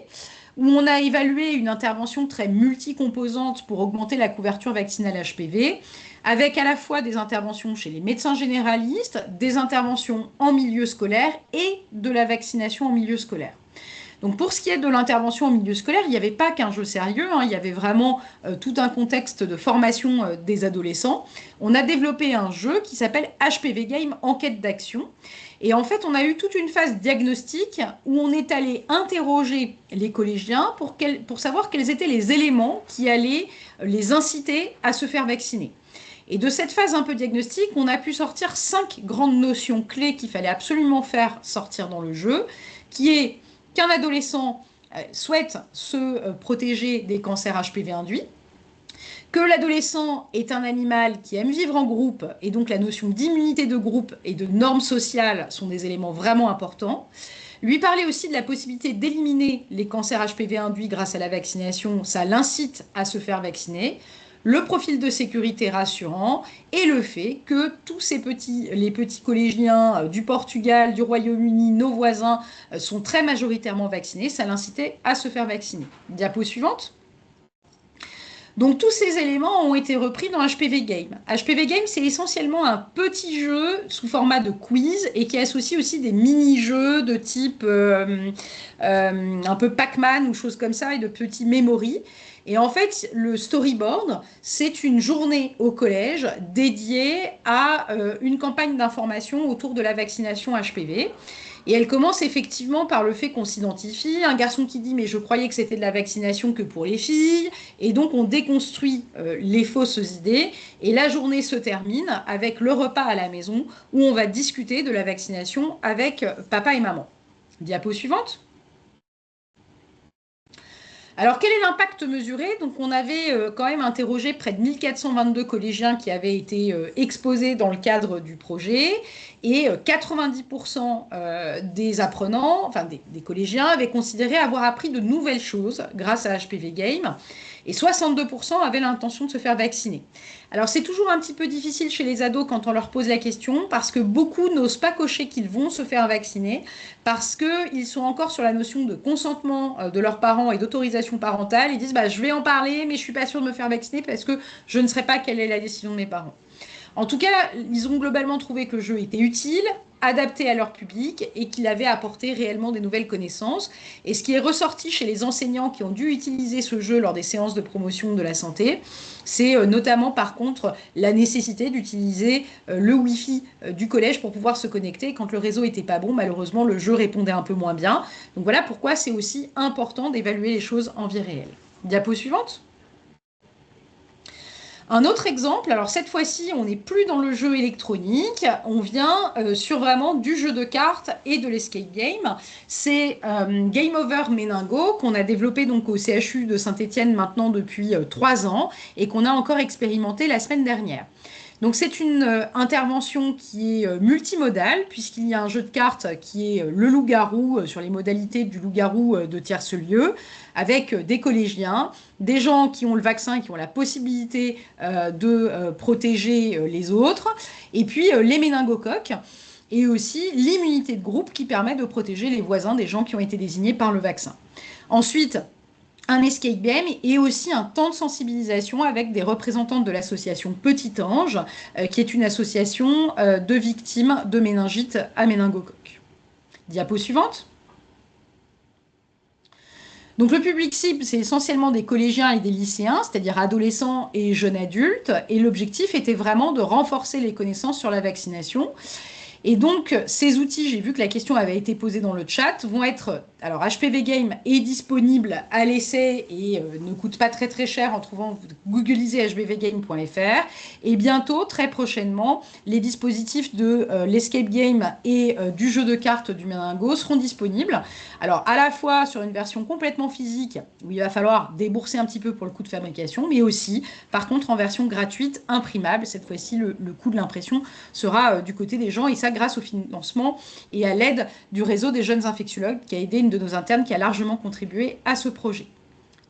où on a évalué une intervention très multicomposante pour augmenter la couverture vaccinale HPV, avec à la fois des interventions chez les médecins généralistes, des interventions en milieu scolaire et de la vaccination en milieu scolaire. Donc pour ce qui est de l'intervention en milieu scolaire, il n'y avait pas qu'un jeu sérieux, il y avait vraiment tout un contexte de formation des adolescents. On a développé un jeu qui s'appelle HPV Game Enquête d'action. Et en fait, on a eu toute une phase diagnostique où on est allé interroger les collégiens pour savoir quels étaient les éléments qui allaient les inciter à se faire vacciner. Et de cette phase un peu diagnostique, on a pu sortir 5 grandes notions clés qu'il fallait absolument faire sortir dans le jeu, qui est qu'un adolescent souhaite se protéger des cancers HPV induits, que l'adolescent est un animal qui aime vivre en groupe, et donc la notion d'immunité de groupe et de normes sociales sont des éléments vraiment importants. Lui parler aussi de la possibilité d'éliminer les cancers HPV induits grâce à la vaccination, ça l'incite à se faire vacciner. Le profil de sécurité rassurant et le fait que tous les petits collégiens du Portugal, du Royaume-Uni, nos voisins, sont très majoritairement vaccinés, ça l'incitait à se faire vacciner. Diapo suivante. Donc tous ces éléments ont été repris dans HPV Game. HPV Game, c'est essentiellement un petit jeu sous format de quiz et qui associe aussi des mini-jeux de type un peu Pac-Man ou choses comme ça et de petits memory. Et en fait, le storyboard, c'est une journée au collège dédiée à une campagne d'information autour de la vaccination HPV. Et elle commence effectivement par le fait qu'on s'identifie, un garçon qui dit « mais je croyais que c'était de la vaccination que pour les filles ». Et donc on déconstruit les fausses idées. Et la journée se termine avec le repas à la maison où on va discuter de la vaccination avec papa et maman. Diapo suivante. Alors, quel est l'impact mesuré? Donc, on avait quand même interrogé près de 1422 collégiens qui avaient été exposés dans le cadre du projet et 90% des apprenants, enfin des collégiens, avaient considéré avoir appris de nouvelles choses grâce à HPV Game et 62% avaient l'intention de se faire vacciner. Alors, c'est toujours un petit peu difficile chez les ados quand on leur pose la question parce que beaucoup n'osent pas cocher qu'ils vont se faire vacciner parce qu'ils sont encore sur la notion de consentement de leurs parents et d'autorisation parentale. Ils disent bah, « je vais en parler, mais je ne suis pas sûre de me faire vacciner parce que je ne sais pas quelle est la décision de mes parents ». En tout cas, ils ont globalement trouvé que le jeu était utile, adapté à leur public et qu'il avait apporté réellement des nouvelles connaissances. Et ce qui est ressorti chez les enseignants qui ont dû utiliser ce jeu lors des séances de promotion de la santé, c'est notamment par contre la nécessité d'utiliser le Wi-Fi du collège pour pouvoir se connecter. Quand le réseau n'était pas bon, malheureusement, le jeu répondait un peu moins bien. Donc voilà pourquoi c'est aussi important d'évaluer les choses en vie réelle. Diapo suivante. Un autre exemple, alors cette fois-ci, on n'est plus dans le jeu électronique, on vient sur vraiment du jeu de cartes et de l'escape game. C'est Game Over Meningo qu'on a développé donc au CHU de Saint-Étienne maintenant depuis 3 ans et qu'on a encore expérimenté la semaine dernière. Donc c'est une intervention qui est multimodale puisqu'il y a un jeu de cartes qui est le loup-garou sur les modalités du loup-garou de tierce lieu avec des collégiens, des gens qui ont le vaccin, qui ont la possibilité de protéger les autres, et puis les méningocoques et aussi l'immunité de groupe qui permet de protéger les voisins des gens qui ont été désignés par le vaccin. Ensuite, un escape game et aussi un temps de sensibilisation avec des représentantes de l'association Petit Ange, qui est une association de victimes de méningite à méningocoque. Diapo suivante. Donc le public cible, c'est essentiellement des collégiens et des lycéens, c'est-à-dire adolescents et jeunes adultes, et l'objectif était vraiment de renforcer les connaissances sur la vaccination. Et donc, ces outils, j'ai vu que la question avait été posée dans le chat, vont être... Alors, HPV Game est disponible à l'essai et ne coûte pas très très cher en trouvant... Vous googlisez hpvgame.fr. Et bientôt, très prochainement, les dispositifs de l'escape game et du jeu de cartes du Meningo seront disponibles. Alors, à la fois sur une version complètement physique, où il va falloir débourser un petit peu pour le coût de fabrication, mais aussi, par contre, en version gratuite, imprimable. Cette fois-ci, le coût de l'impression sera du côté des gens, et ça grâce au financement et à l'aide du réseau des jeunes infectiologues qui a aidé une de nos internes qui a largement contribué à ce projet.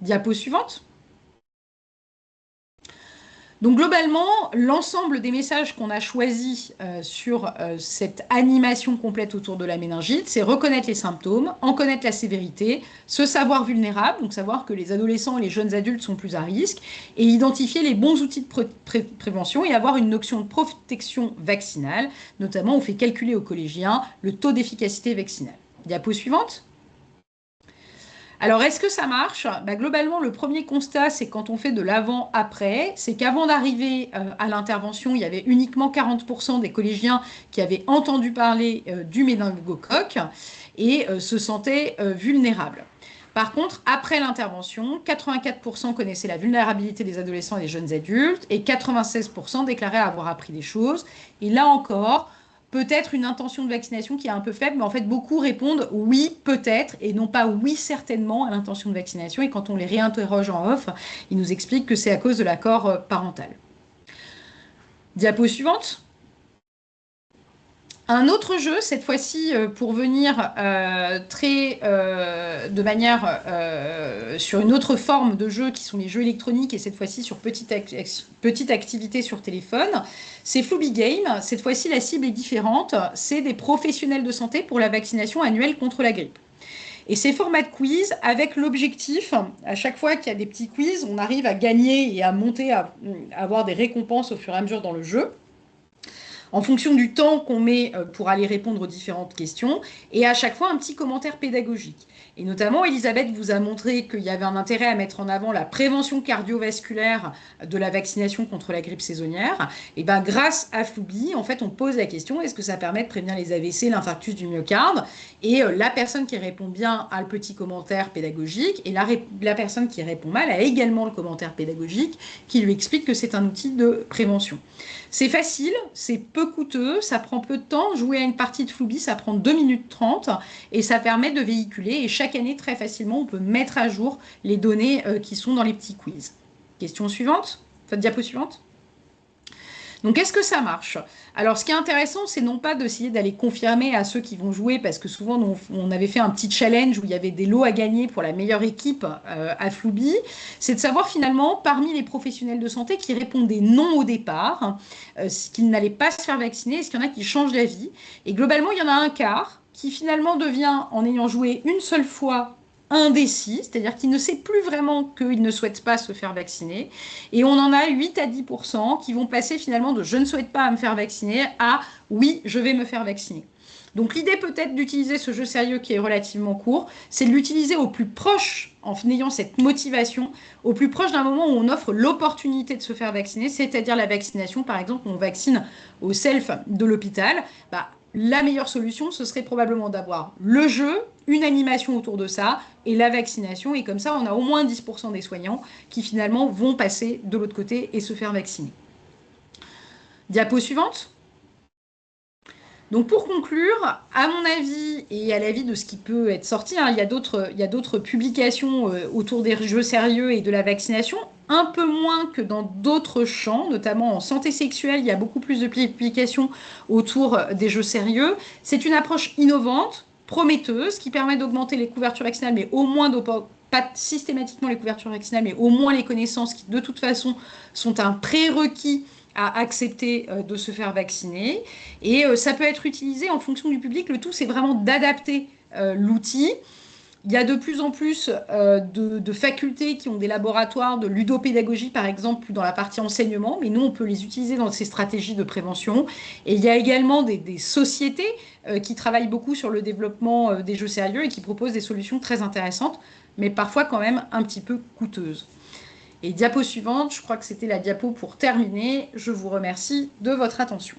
Diapo suivante. Donc globalement, l'ensemble des messages qu'on a choisis sur cette animation complète autour de la méningite, c'est reconnaître les symptômes, en connaître la sévérité, se savoir vulnérable, donc savoir que les adolescents et les jeunes adultes sont plus à risque, et identifier les bons outils de prévention et avoir une notion de protection vaccinale. Notamment, on fait calculer aux collégiens le taux d'efficacité vaccinale. Diapo suivante. Alors, est-ce que ça marche? Globalement, le premier constat, c'est quand on fait de l'avant-après, c'est qu'avant d'arriver à l'intervention, il y avait uniquement 40% des collégiens qui avaient entendu parler du méningocoque et se sentaient vulnérables. Par contre, après l'intervention, 84% connaissaient la vulnérabilité des adolescents et des jeunes adultes et 96% déclaraient avoir appris des choses. Et là encore, peut-être une intention de vaccination qui est un peu faible, mais en fait, beaucoup répondent oui, peut-être, et non pas oui, certainement à l'intention de vaccination. Et quand on les réinterroge en off, ils nous expliquent que c'est à cause de l'accord parental. Diapo suivante. Un autre jeu, cette fois-ci, pour venir de manière sur une autre forme de jeu qui sont les jeux électroniques et cette fois-ci sur petite activité sur téléphone, c'est Flooby Game. Cette fois-ci, la cible est différente. C'est des professionnels de santé pour la vaccination annuelle contre la grippe. Et ces formats de quiz avec l'objectif, à chaque fois qu'il y a des petits quiz, on arrive à gagner et à monter, à avoir des récompenses au fur et à mesure dans le jeu, en fonction du temps qu'on met pour aller répondre aux différentes questions, et à chaque fois un petit commentaire pédagogique. Et notamment, Elisabeth vous a montré qu'il y avait un intérêt à mettre en avant la prévention cardiovasculaire de la vaccination contre la grippe saisonnière. Et bien, grâce à Flooby, en fait, on pose la question, est-ce que ça permet de prévenir les AVC, l'infarctus du myocarde? Et la personne qui répond bien a le petit commentaire pédagogique, et la personne qui répond mal a également le commentaire pédagogique qui lui explique que c'est un outil de prévention. C'est facile, c'est peu coûteux, ça prend peu de temps. Jouer à une partie de Flooby, ça prend 2 minutes 30 et ça permet de véhiculer. Et chaque année, très facilement, on peut mettre à jour les données qui sont dans les petits quiz. Question suivante, diapo suivante. Donc, est-ce que ça marche? Alors, ce qui est intéressant, c'est non pas d'essayer d'aller confirmer à ceux qui vont jouer, parce que souvent, on avait fait un petit challenge où il y avait des lots à gagner pour la meilleure équipe à Flooby, c'est de savoir finalement, parmi les professionnels de santé qui répondaient non au départ, qu'ils n'allaient pas se faire vacciner, est-ce qu'il y en a qui changent d'avis? Et globalement, il y en a un quart qui finalement devient, en ayant joué une seule fois, indécis, c'est-à-dire qui ne sait plus vraiment qu'il ne souhaite pas se faire vacciner. Et on en a 8 à 10% qui vont passer finalement de je ne souhaite pas me faire vacciner à oui, je vais me faire vacciner. Donc l'idée peut-être d'utiliser ce jeu sérieux qui est relativement court, c'est de l'utiliser au plus proche, en ayant cette motivation, au plus proche d'un moment où on offre l'opportunité de se faire vacciner, c'est-à-dire la vaccination, par exemple, on vaccine au self de l'hôpital. Bah, la meilleure solution, ce serait probablement d'avoir le jeu, une animation autour de ça, et la vaccination. Et comme ça, on a au moins 10% des soignants qui finalement vont passer de l'autre côté et se faire vacciner. Diapo suivante. Donc pour conclure, à mon avis et à l'avis de ce qui peut être sorti, il y a d'autres publications autour des jeux sérieux et de la vaccination, un peu moins que dans d'autres champs, notamment en santé sexuelle, il y a beaucoup plus de publications autour des jeux sérieux. C'est une approche innovante, prometteuse, qui permet d'augmenter les couvertures vaccinales, mais au moins pas systématiquement les couvertures vaccinales, mais au moins les connaissances qui de toute façon sont un prérequis à accepter de se faire vacciner. Et ça peut être utilisé en fonction du public. Le tout, c'est vraiment d'adapter l'outil. Il y a de plus en plus de facultés qui ont des laboratoires de ludopédagogie, par exemple, dans la partie enseignement, mais nous, on peut les utiliser dans ces stratégies de prévention. Et il y a également des sociétés qui travaillent beaucoup sur le développement des jeux sérieux et qui proposent des solutions très intéressantes, mais parfois quand même un petit peu coûteuses. Et diapo suivante, je crois que c'était la diapo pour terminer. Je vous remercie de votre attention.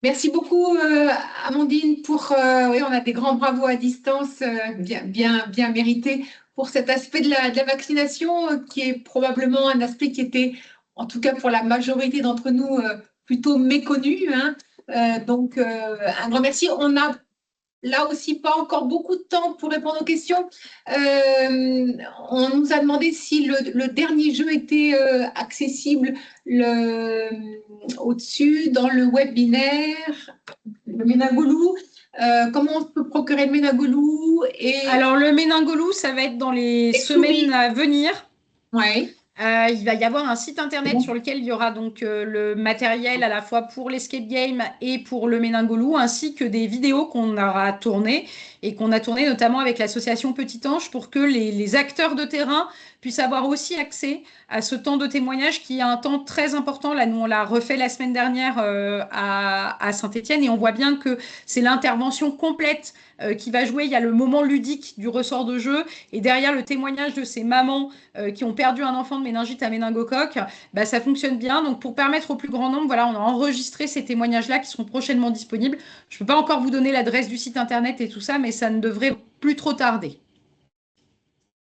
Merci beaucoup, Amandine, oui, on a des grands bravos à distance, bien mérités pour cet aspect de la vaccination, qui est probablement un aspect qui était, en tout cas pour la majorité d'entre nous, plutôt méconnu, hein. Donc, un grand merci. On n'a là aussi pas encore beaucoup de temps pour répondre aux questions. On nous a demandé si le dernier jeu était accessible au-dessus dans le webinaire, le Ménagoulou. Comment on peut procurer le Ménagoulou Alors, le Méningoulou, ça va être dans les semaines à venir. Ouais. Il va y avoir un site internet sur lequel il y aura donc le matériel à la fois pour l'escape game et pour le Méningoulou, ainsi que des vidéos qu'on aura tournées et qu'on a tournées notamment avec l'association Petit Ange pour que les acteurs de terrain puissent avoir aussi accès à ce temps de témoignage qui est un temps très important. Là, nous, on l'a refait la semaine dernière à Saint-Étienne et on voit bien que c'est l'intervention complète qui va jouer. Il y a le moment ludique du ressort de jeu et derrière le témoignage de ces mamans qui ont perdu un enfant de méningite à méningocoque, bah, ça fonctionne bien. Donc, pour permettre au plus grand nombre, voilà, on a enregistré ces témoignages-là qui seront prochainement disponibles. Je ne peux pas encore vous donner l'adresse du site internet et tout ça, mais ça ne devrait plus trop tarder.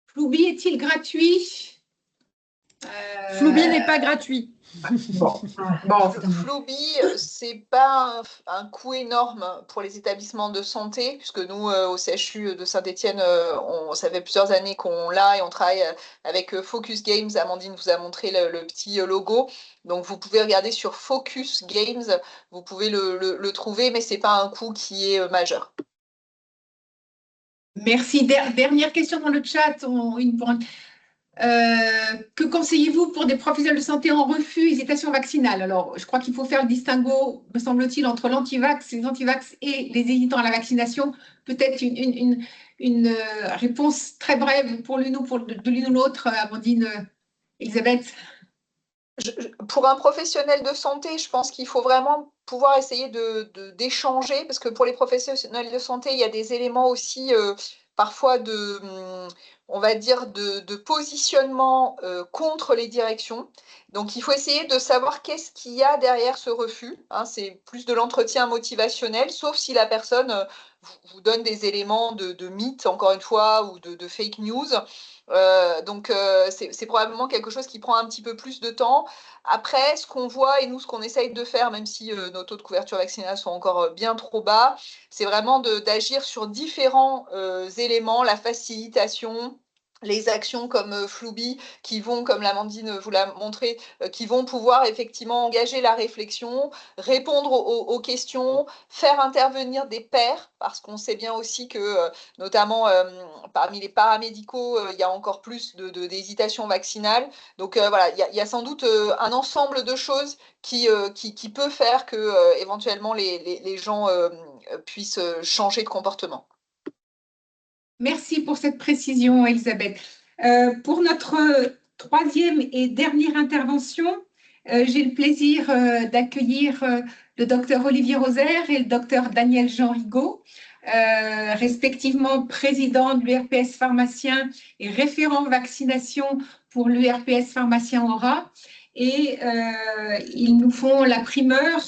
Floubi est-il gratuit? Floubi n'est pas gratuit. Bon. Floubi, c'est pas un coût énorme pour les établissements de santé, puisque nous, au CHU de Saint-Étienne, ça fait plusieurs années qu'on l'a et on travaille avec Focus Games. Amandine vous a montré le petit logo. Donc, vous pouvez regarder sur Focus Games, vous pouvez le trouver, mais c'est pas un coût qui est majeur. Merci. Dernière question dans le chat. Que conseillez-vous pour des professionnels de santé en refus, hésitation vaccinale? Alors, je crois qu'il faut faire le distinguo, me semble-t-il, entre l'antivax, les antivax et les hésitants à la vaccination. Peut-être une réponse très brève pour l'une ou de l'une ou l'autre, Amandine, Elisabeth. Pour un professionnel de santé, je pense qu'il faut vraiment pouvoir essayer d'échanger, parce que pour les professionnels de santé, il y a des éléments aussi parfois on va dire, de positionnement contre les directions. Donc, il faut essayer de savoir qu'est-ce qu'il y a derrière ce refus. Hein, c'est plus de l'entretien motivationnel, sauf si la personne vous donne des éléments de mythe, encore une fois, ou de fake news. Donc, c'est probablement quelque chose qui prend un petit peu plus de temps. Après, ce qu'on voit et nous, ce qu'on essaye de faire, même si nos taux de couverture vaccinale sont encore bien trop bas, c'est vraiment d'agir sur différents éléments, la facilitation, les actions comme Floubi qui vont, comme l'Amandine vous l'a montré, qui vont pouvoir effectivement engager la réflexion, répondre aux questions, faire intervenir des pairs, parce qu'on sait bien aussi que, notamment parmi les paramédicaux, il y a encore plus d'hésitation vaccinale. Donc voilà, il y a sans doute un ensemble de choses qui peut faire que éventuellement les gens puissent changer de comportement. Merci pour cette précision, Elisabeth. Pour notre troisième et dernière intervention, j'ai le plaisir d'accueillir le docteur Olivier Rosaire et le docteur Daniel Jean Rigaud, respectivement président de l'URPS pharmacien et référent vaccination pour l'URPS pharmacien Aura. Et ils nous font la primeur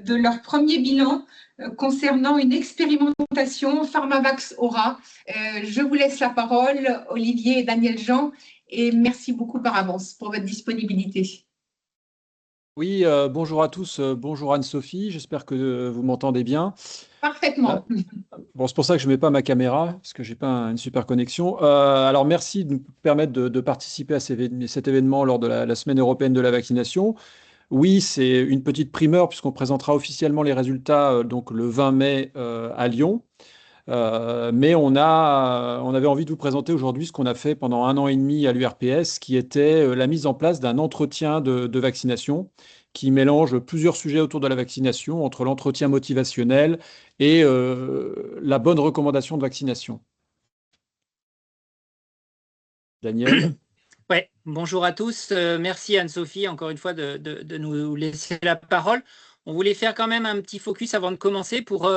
de leur premier bilan concernant une expérimentation PharmaVax Aura. Je vous laisse la parole, Olivier et Daniel Jean, et merci beaucoup par avance pour votre disponibilité. Oui, bonjour à tous, bonjour Anne-Sophie, j'espère que vous m'entendez bien. Parfaitement. Bon, c'est pour ça que je ne mets pas ma caméra, parce que je n'ai pas une super connexion. Alors, merci de nous permettre de participer à cet événement lors de la Semaine européenne de la vaccination. Oui, c'est une petite primeur, puisqu'on présentera officiellement les résultats donc le 20 mai à Lyon. Mais on avait envie de vous présenter aujourd'hui ce qu'on a fait pendant 1 an et demi à l'URPS, qui était la mise en place d'un entretien de vaccination qui mélange plusieurs sujets autour de la vaccination, entre l'entretien motivationnel et la bonne recommandation de vaccination. Daniel? Ouais, bonjour à tous. Merci Anne-Sophie, encore une fois, de nous laisser la parole. On voulait faire quand même un petit focus avant de commencer pour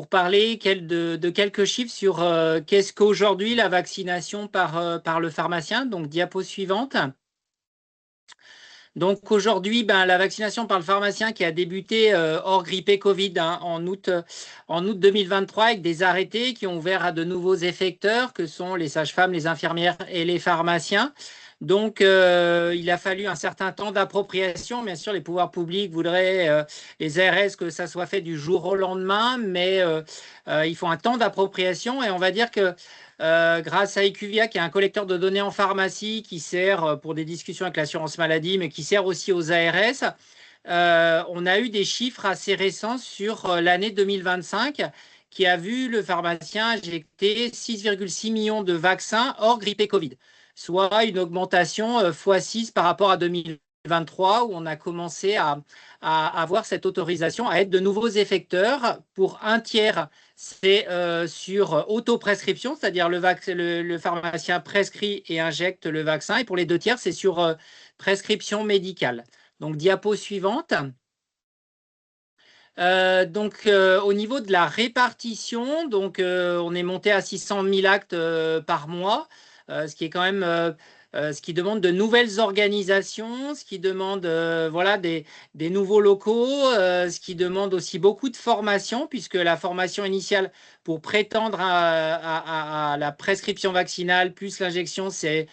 parler de quelques chiffres sur qu'est-ce qu'aujourd'hui la vaccination par le pharmacien. Donc, diapo suivante. Donc aujourd'hui, la vaccination par le pharmacien qui a débuté hors grippé Covid en août 2023 avec des arrêtés qui ont ouvert à de nouveaux effecteurs que sont les sages-femmes, les infirmières et les pharmaciens. Donc, il a fallu un certain temps d'appropriation. Bien sûr, les pouvoirs publics voudraient, les ARS, que ça soit fait du jour au lendemain, mais il faut un temps d'appropriation et on va dire que grâce à IQVIA, qui est un collecteur de données en pharmacie qui sert pour des discussions avec l'assurance maladie, mais qui sert aussi aux ARS, on a eu des chiffres assez récents sur l'année 2025 qui a vu le pharmacien injecter 6,6 millions de vaccins hors grippé Covid, soit une augmentation x6 par rapport à 2023 où on a commencé à avoir cette autorisation à être de nouveaux effecteurs. Pour un tiers, c'est sur autoprescription, c'est-à-dire le pharmacien prescrit et injecte le vaccin. Et pour les 2 tiers, c'est sur prescription médicale. Donc, diapo suivante. Au niveau de la répartition, on est monté à 600 000 actes par mois, ce qui est quand même ce qui demande de nouvelles organisations, ce qui demande voilà, des nouveaux locaux, ce qui demande aussi beaucoup de formation, puisque la formation initiale pour prétendre à la prescription vaccinale plus l'injection, c'est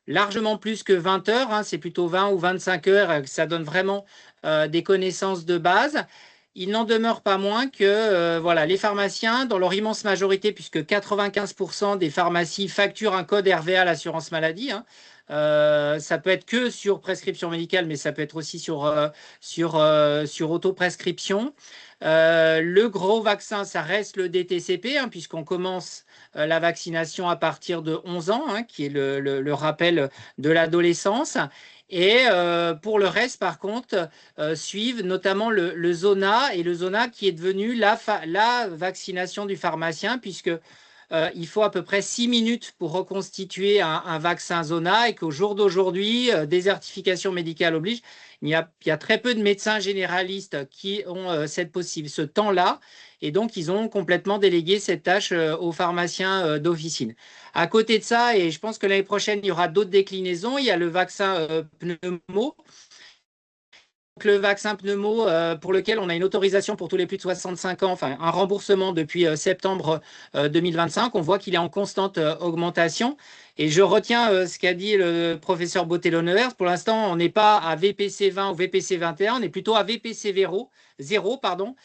largement plus que 20 heures, hein, c'est plutôt 20 ou 25 heures, ça donne vraiment des connaissances de base. Il n'en demeure pas moins que voilà, les pharmaciens, dans leur immense majorité, puisque 95% des pharmacies facturent un code RVA à l'assurance maladie, hein, ça peut être que sur prescription médicale, mais ça peut être aussi sur autoprescription. Le gros vaccin, ça reste le DTCP, hein, puisqu'on commence la vaccination à partir de 11 ans, hein, qui est le rappel de l'adolescence. Et pour le reste, par contre, suivent notamment le Zona, et le Zona qui est devenu la vaccination du pharmacien, puisque il faut à peu près 6 minutes pour reconstituer un vaccin Zona, et qu'au jour d'aujourd'hui, désertification médicale oblige, il y a très peu de médecins généralistes qui ont ce temps-là, et donc ils ont complètement délégué cette tâche aux pharmaciens d'officine. À côté de ça, et je pense que l'année prochaine, il y aura d'autres déclinaisons, il y a le vaccin pneumo. Le vaccin pneumo pour lequel on a une autorisation pour tous les plus de 65 ans, enfin un remboursement depuis septembre 2025, on voit qu'il est en constante augmentation. Et je retiens ce qu'a dit le professeur Botello-Nevers. Pour l'instant, on n'est pas à VPC 20 ou VPC 21, on est plutôt à VPC 0, pardon,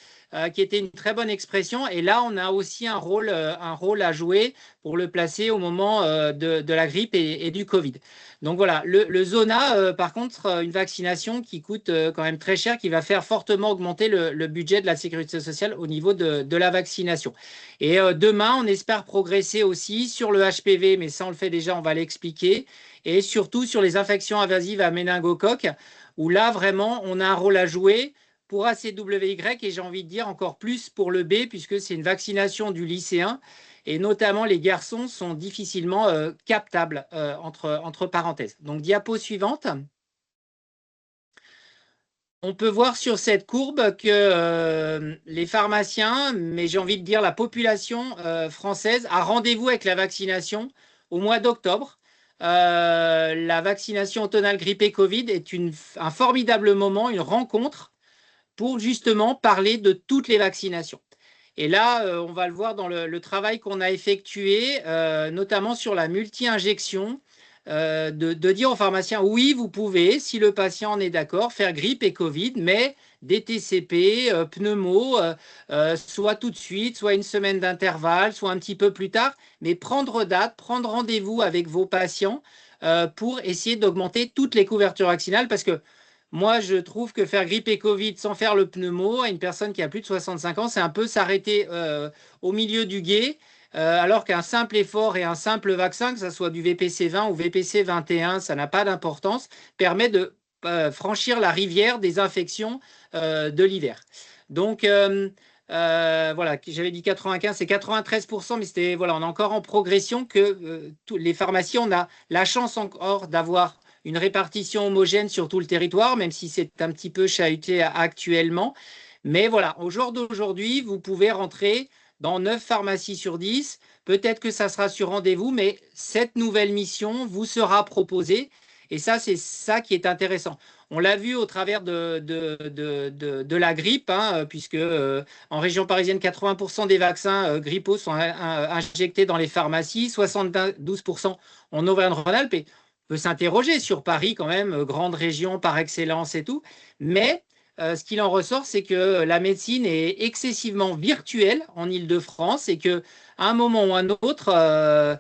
qui était une très bonne expression. Et là, on a aussi un rôle à jouer pour le placer au moment de la grippe et du Covid. Donc voilà, le Zona, par contre, une vaccination qui coûte quand même très cher, qui va faire fortement augmenter le budget de la sécurité sociale au niveau de la vaccination. Et demain, on espère progresser aussi sur le HPV, mais ça, on le fait déjà, on va l'expliquer, et surtout sur les infections invasives à méningocoque, où là, vraiment, on a un rôle à jouer pour ACWY et j'ai envie de dire encore plus pour le B puisque c'est une vaccination du lycéen et notamment les garçons sont difficilement captables entre parenthèses. Donc diapo suivante. On peut voir sur cette courbe que les pharmaciens, mais j'ai envie de dire la population française, a rendez-vous avec la vaccination au mois d'octobre. La vaccination automnale grippe et Covid est un formidable moment, une rencontre pour justement parler de toutes les vaccinations. Et là, on va le voir dans le travail qu'on a effectué, notamment sur la multi-injection, de dire aux pharmaciens, oui, vous pouvez, si le patient en est d'accord, faire grippe et Covid, mais des TCP, pneumo, soit tout de suite, soit une semaine d'intervalle, soit un petit peu plus tard, mais prendre date, prendre rendez-vous avec vos patients pour essayer d'augmenter toutes les couvertures vaccinales, parce que moi, je trouve que faire grippe et Covid sans faire le pneumo à une personne qui a plus de 65 ans, c'est un peu s'arrêter au milieu du gué, alors qu'un simple effort et un simple vaccin, que ce soit du VPC 20 ou VPC 21, ça n'a pas d'importance, permet de franchir la rivière des infections de l'hiver. Donc, voilà, j'avais dit 95, c'est 93%, mais c'était, voilà, on est encore en progression que les pharmacies, on a la chance encore d'avoir une répartition homogène sur tout le territoire, même si c'est un petit peu chahuté actuellement. Mais voilà, au jour d'aujourd'hui, vous pouvez rentrer dans 9 pharmacies sur 10. Peut-être que ça sera sur rendez-vous, mais cette nouvelle mission vous sera proposée. Et ça, c'est ça qui est intéressant. On l'a vu au travers de la grippe, hein, puisque en région parisienne, 80% des vaccins grippaux sont injectés dans les pharmacies, 72% en Auvergne-Rhône-Alpes. Et on peut s'interroger sur Paris quand même, grande région par excellence et tout. Mais ce qu'il en ressort, c'est que la médecine est excessivement virtuelle en Île-de-France et qu'à un moment ou un autre,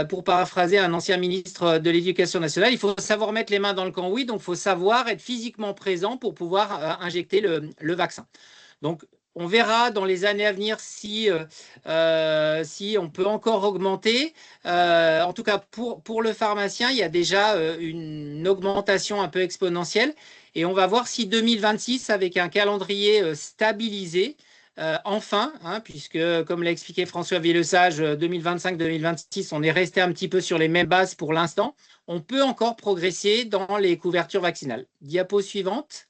pour paraphraser un ancien ministre de l'Éducation nationale, il faut savoir mettre les mains dans le cambouis, donc il faut savoir être physiquement présent pour pouvoir injecter le vaccin. Donc, on verra dans les années à venir si on peut encore augmenter. En tout cas, pour le pharmacien, il y a déjà une augmentation un peu exponentielle. Et on va voir si 2026, avec un calendrier stabilisé, enfin, hein, puisque, comme l'a expliqué François Villesage, 2025-2026, on est resté un petit peu sur les mêmes bases pour l'instant, on peut encore progresser dans les couvertures vaccinales. Diapo suivante.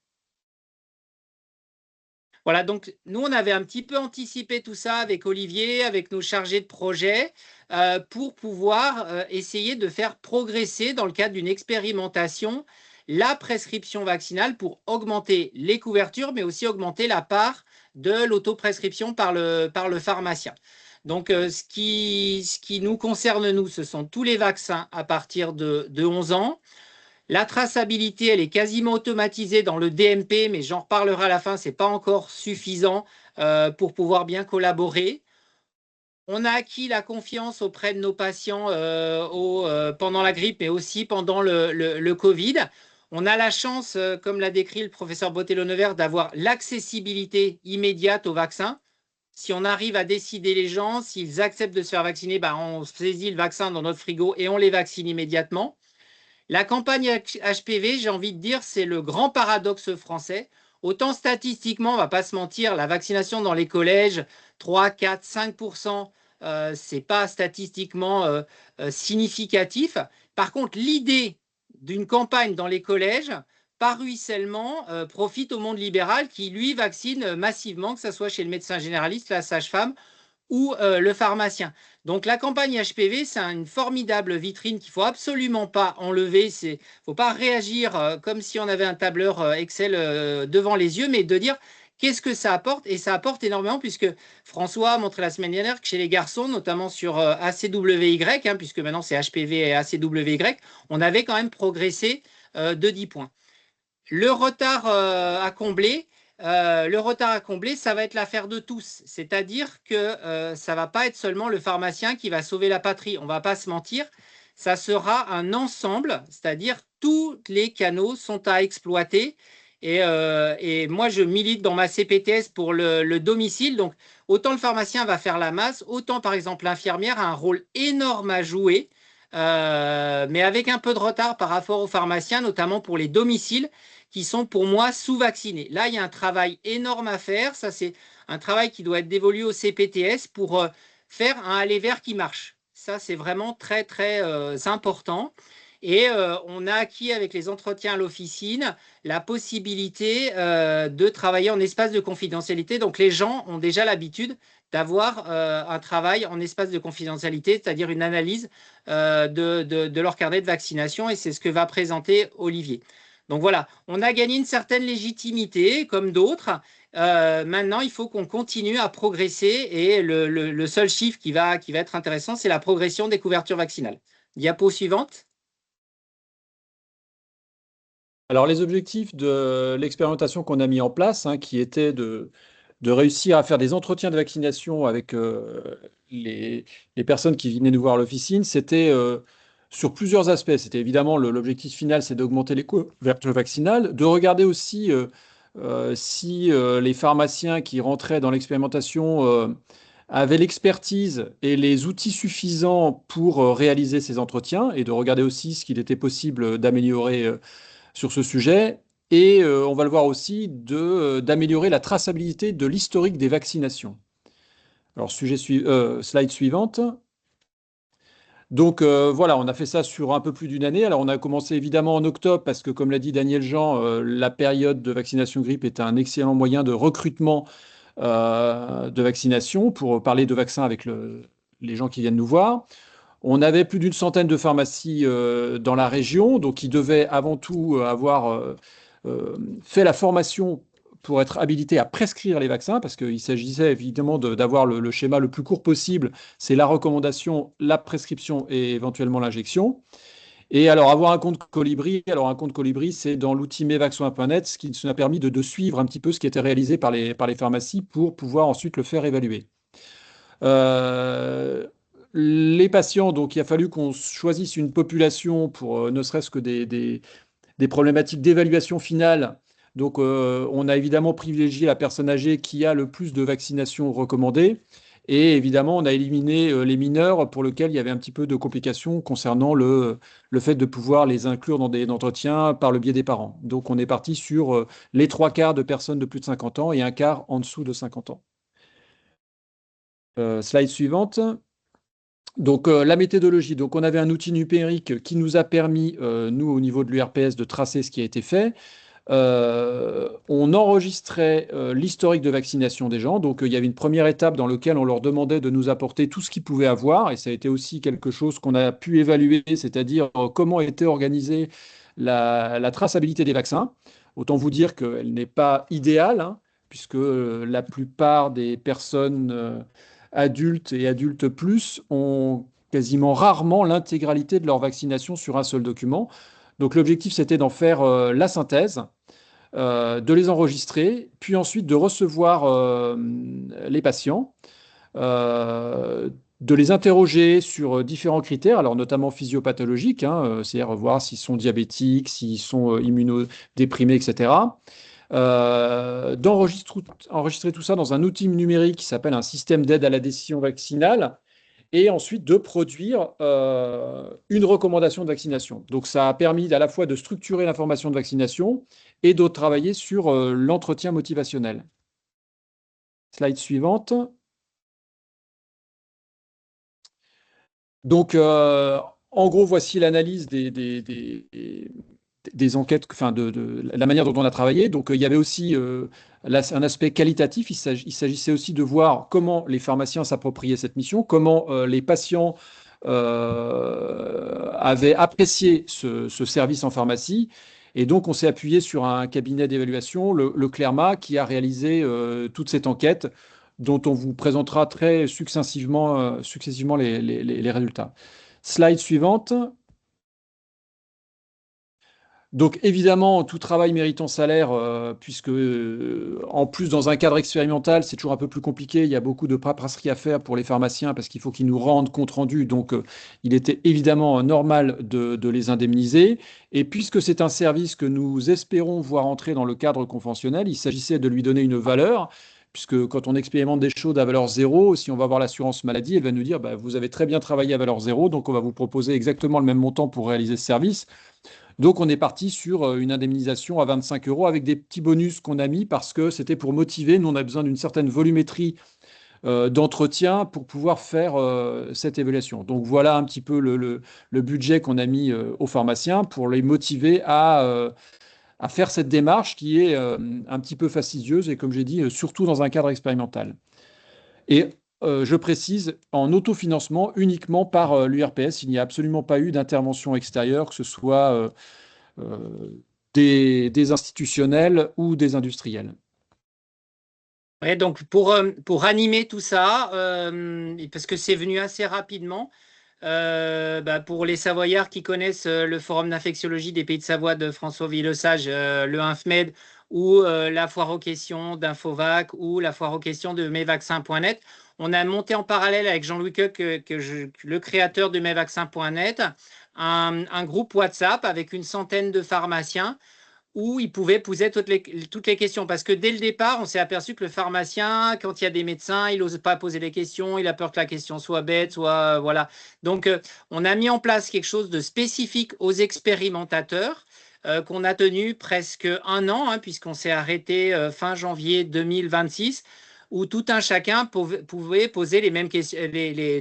Voilà, donc nous, on avait un petit peu anticipé tout ça avec Olivier, avec nos chargés de projet, pour pouvoir essayer de faire progresser, dans le cadre d'une expérimentation, la prescription vaccinale pour augmenter les couvertures, mais aussi augmenter la part de l'autoprescription par le pharmacien. Donc, ce qui nous concerne, nous, ce sont tous les vaccins à partir de 11 ans. La traçabilité, elle est quasiment automatisée dans le DMP, mais j'en reparlerai à la fin, ce n'est pas encore suffisant pour pouvoir bien collaborer. On a acquis la confiance auprès de nos patients pendant la grippe, mais aussi pendant le Covid. On a la chance, comme l'a décrit le professeur Botello-Nevers, d'avoir l'accessibilité immédiate au vaccin. Si on arrive à décider les gens, s'ils acceptent de se faire vacciner, ben on saisit le vaccin dans notre frigo et on les vaccine immédiatement. La campagne HPV, j'ai envie de dire, c'est le grand paradoxe français. Autant statistiquement, on ne va pas se mentir, la vaccination dans les collèges, 3, 4, 5%, ce n'est pas statistiquement significatif. Par contre, l'idée d'une campagne dans les collèges, par ruissellement, profite au monde libéral qui, lui, vaccine massivement, que ce soit chez le médecin généraliste, la sage-femme ou le pharmacien. Donc la campagne HPV, c'est une formidable vitrine qu'il ne faut absolument pas enlever. Il ne faut pas réagir comme si on avait un tableur Excel devant les yeux, mais de dire qu'est-ce que ça apporte. Et ça apporte énormément puisque François a montré la semaine dernière que chez les garçons, notamment sur ACWY, hein, puisque maintenant c'est HPV et ACWY, on avait quand même progressé de 10 points. Le retard à combler, ça va être l'affaire de tous. C'est-à-dire que ça ne va pas être seulement le pharmacien qui va sauver la patrie. On ne va pas se mentir. Ça sera un ensemble, c'est-à-dire tous les canaux sont à exploiter. Et moi, je milite dans ma CPTS pour le domicile. Donc, autant le pharmacien va faire la masse, autant, par exemple, l'infirmière a un rôle énorme à jouer mais avec un peu de retard par rapport aux pharmaciens, notamment pour les domiciles qui sont pour moi sous-vaccinés. Là, il y a un travail énorme à faire. Ça, c'est un travail qui doit être dévolu au CPTS pour faire un aller vers qui marche. Ça, c'est vraiment très, très important. Et on a acquis avec les entretiens à l'officine la possibilité de travailler en espace de confidentialité. Donc, les gens ont déjà l'habitude d'avoir un travail en espace de confidentialité, c'est-à-dire une analyse de leur carnet de vaccination. Et c'est ce que va présenter Olivier. Donc voilà, on a gagné une certaine légitimité, comme d'autres. Maintenant, il faut qu'on continue à progresser. Et le seul chiffre qui va être intéressant, c'est la progression des couvertures vaccinales. Diapo suivante. Alors, les objectifs de l'expérimentation qu'on a mis en place, hein, qui était de réussir à faire des entretiens de vaccination avec les personnes qui venaient nous voir à l'officine, c'était sur plusieurs aspects. C'était évidemment l'objectif final, c'est d'augmenter les couvertures vaccinales, de regarder aussi si les pharmaciens qui rentraient dans l'expérimentation avaient l'expertise et les outils suffisants pour réaliser ces entretiens, et de regarder aussi ce qu'il était possible d'améliorer sur ce sujet. Et on va le voir aussi d'améliorer la traçabilité de l'historique des vaccinations. Alors, slide suivante. Donc voilà, on a fait ça sur un peu plus d'une année. Alors on a commencé évidemment en octobre parce que, comme l'a dit Daniel Jean, la période de vaccination grippe est un excellent moyen de recrutement de vaccination pour parler de vaccins avec les gens qui viennent nous voir. On avait plus d'une centaine de pharmacies dans la région, donc ils devaient avant tout avoir fait la formation pour être habilités à prescrire les vaccins, parce qu'il s'agissait évidemment d'avoir le schéma le plus court possible. C'est la recommandation, la prescription et éventuellement l'injection. Et alors, avoir un compte Colibri, c'est dans l'outil mesvaccins.net, ce qui nous a permis de suivre un petit peu ce qui était réalisé par les pharmacies pour pouvoir ensuite le faire évaluer. Les patients, donc il a fallu qu'on choisisse une population pour ne serait-ce que des problématiques d'évaluation finale. Donc on a évidemment privilégié la personne âgée qui a le plus de vaccinations recommandées. Et évidemment, on a éliminé les mineurs pour lesquels il y avait un petit peu de complications concernant le fait de pouvoir les inclure dans des entretiens par le biais des parents. Donc on est parti sur les 3/4 de personnes de plus de 50 ans et un quart en dessous de 50 ans. Slide suivante. Donc la méthodologie, donc on avait un outil numérique qui nous a permis, nous au niveau de l'URPS, de tracer ce qui a été fait. On enregistrait l'historique de vaccination des gens, donc il y avait une première étape dans laquelle on leur demandait de nous apporter tout ce qu'ils pouvaient avoir, et ça a été aussi quelque chose qu'on a pu évaluer, c'est-à-dire comment était organisée la traçabilité des vaccins. Autant vous dire qu'elle n'est pas idéale, hein, puisque la plupart des personnes adultes et adultes plus ont quasiment rarement l'intégralité de leur vaccination sur un seul document. Donc l'objectif, c'était d'en faire la synthèse, de les enregistrer, puis ensuite de recevoir les patients, de les interroger sur différents critères, alors notamment physiopathologiques, hein, c'est-à-dire voir s'ils sont diabétiques, s'ils sont immunodéprimés, etc. D'enregistrer tout ça dans un outil numérique qui s'appelle un système d'aide à la décision vaccinale, et ensuite de produire une recommandation de vaccination. Donc ça a permis à la fois de structurer l'information de vaccination et de travailler sur l'entretien motivationnel. Slide suivante. Donc, en gros, voici l'analyse des enquêtes, enfin de la manière dont on a travaillé. Donc, il y avait aussi un aspect qualitatif. Il s'agissait aussi de voir comment les pharmaciens s'appropriaient cette mission, comment les patients avaient apprécié ce service en pharmacie. Et donc, on s'est appuyé sur un cabinet d'évaluation, le Clerma, qui a réalisé toute cette enquête, dont on vous présentera très successivement les résultats. Slide suivante. Donc évidemment, tout travail mérite son salaire, puisque en plus, dans un cadre expérimental, c'est toujours un peu plus compliqué. Il y a beaucoup de paperasserie à faire pour les pharmaciens parce qu'il faut qu'ils nous rendent compte rendu. Donc il était évidemment normal de les indemniser. Et puisque c'est un service que nous espérons voir entrer dans le cadre conventionnel, il s'agissait de lui donner une valeur, puisque quand on expérimente des choses à valeur zéro, si on va voir l'assurance maladie, elle va nous dire bah, vous avez très bien travaillé à valeur zéro, donc on va vous proposer exactement le même montant pour réaliser ce service. Donc on est parti sur une indemnisation à 25 € avec des petits bonus qu'on a mis parce que c'était pour motiver. Nous, on a besoin d'une certaine volumétrie d'entretien pour pouvoir faire cette évaluation. Donc voilà un petit peu le budget qu'on a mis aux pharmaciens pour les motiver à faire cette démarche qui est un petit peu fastidieuse et comme j'ai dit, surtout dans un cadre expérimental. Et je précise, en autofinancement uniquement par l'URPS, il n'y a absolument pas eu d'intervention extérieure, que ce soit des institutionnels ou des industriels. Ouais, donc pour animer tout ça, parce que c'est venu assez rapidement, pour les Savoyards qui connaissent le Forum d'infectiologie des Pays de Savoie de François Villesage, le INFMED, ou la foire aux questions d'Infovac, ou la foire aux questions de mesvaccins.net, on a monté en parallèle avec Jean-Louis Koch, le créateur de mesvaccins.net, un groupe WhatsApp avec une centaine de pharmaciens où il pouvait poser toutes les questions. Parce que dès le départ, on s'est aperçu que le pharmacien, quand il y a des médecins, il n'ose pas poser les questions, il a peur que la question soit bête, soit voilà. Donc, on a mis en place quelque chose de spécifique aux expérimentateurs qu'on a tenu presque 1 an, hein, puisqu'on s'est arrêté fin janvier 2026, où tout un chacun pouvait poser les mêmes questions,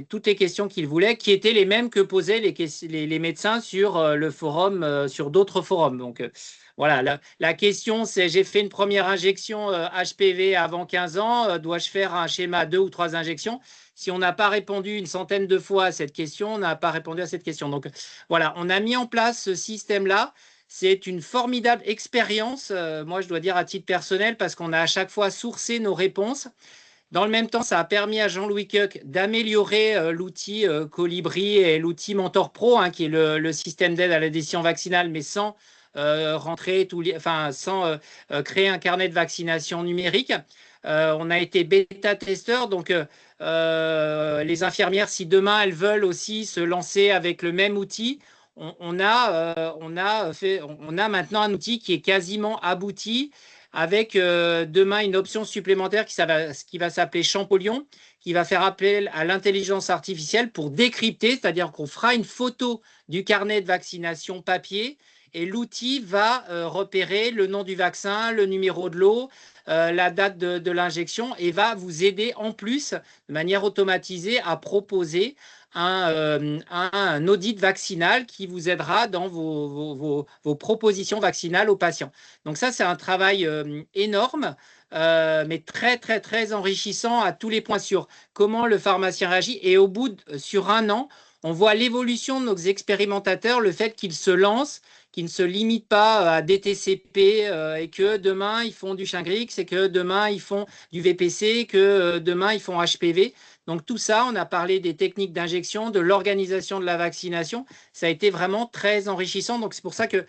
toutes les questions qu'il voulait, qui étaient les mêmes que posaient les médecins sur le forum, sur d'autres forums. Donc, voilà, la question, c'est j'ai fait une première injection HPV avant 15 ans, dois-je faire un schéma 2 ou 3 injections? Si on n'a pas répondu une centaine de fois à cette question, on n'a pas répondu à cette question. Donc voilà, on a mis en place ce système-là. C'est une formidable expérience, moi je dois dire à titre personnel, parce qu'on a à chaque fois sourcé nos réponses. Dans le même temps, ça a permis à Jean-Louis Koch d'améliorer l'outil Colibri et l'outil Mentor Pro, hein, qui est le système d'aide à la décision vaccinale, mais sans sans créer un carnet de vaccination numérique. On a été bêta-testeur, donc les infirmières, si demain elles veulent aussi se lancer avec le même outil, on a maintenant un outil qui est quasiment abouti avec demain une option supplémentaire qui va s'appeler Champollion, qui va faire appel à l'intelligence artificielle pour décrypter, c'est-à-dire qu'on fera une photo du carnet de vaccination papier et l'outil va repérer le nom du vaccin, le numéro de lot, la date de l'injection et va vous aider en plus, de manière automatisée, à proposer un audit vaccinal qui vous aidera dans vos propositions vaccinales aux patients. Donc ça, c'est un travail énorme, mais très, très, très enrichissant à tous les points sur comment le pharmacien réagit. Et au bout sur 1 an, on voit l'évolution de nos expérimentateurs, le fait qu'ils se lancent, qu'ils ne se limitent pas à DTCP et que demain, ils font du Shingrix et que demain, ils font du VPC, que demain, ils font HPV. Donc tout ça, on a parlé des techniques d'injection, de l'organisation de la vaccination. Ça a été vraiment très enrichissant. Donc c'est pour ça que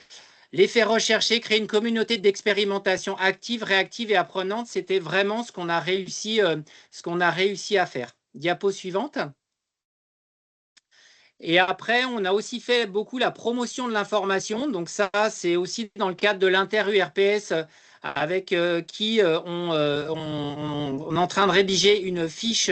les faire rechercher, créer une communauté d'expérimentation active, réactive et apprenante, c'était vraiment ce qu'on a réussi à faire. Diapo suivante. Et après, on a aussi fait beaucoup la promotion de l'information. Donc ça, c'est aussi dans le cadre de l'inter-URPS avec qui on est en train de rédiger une fiche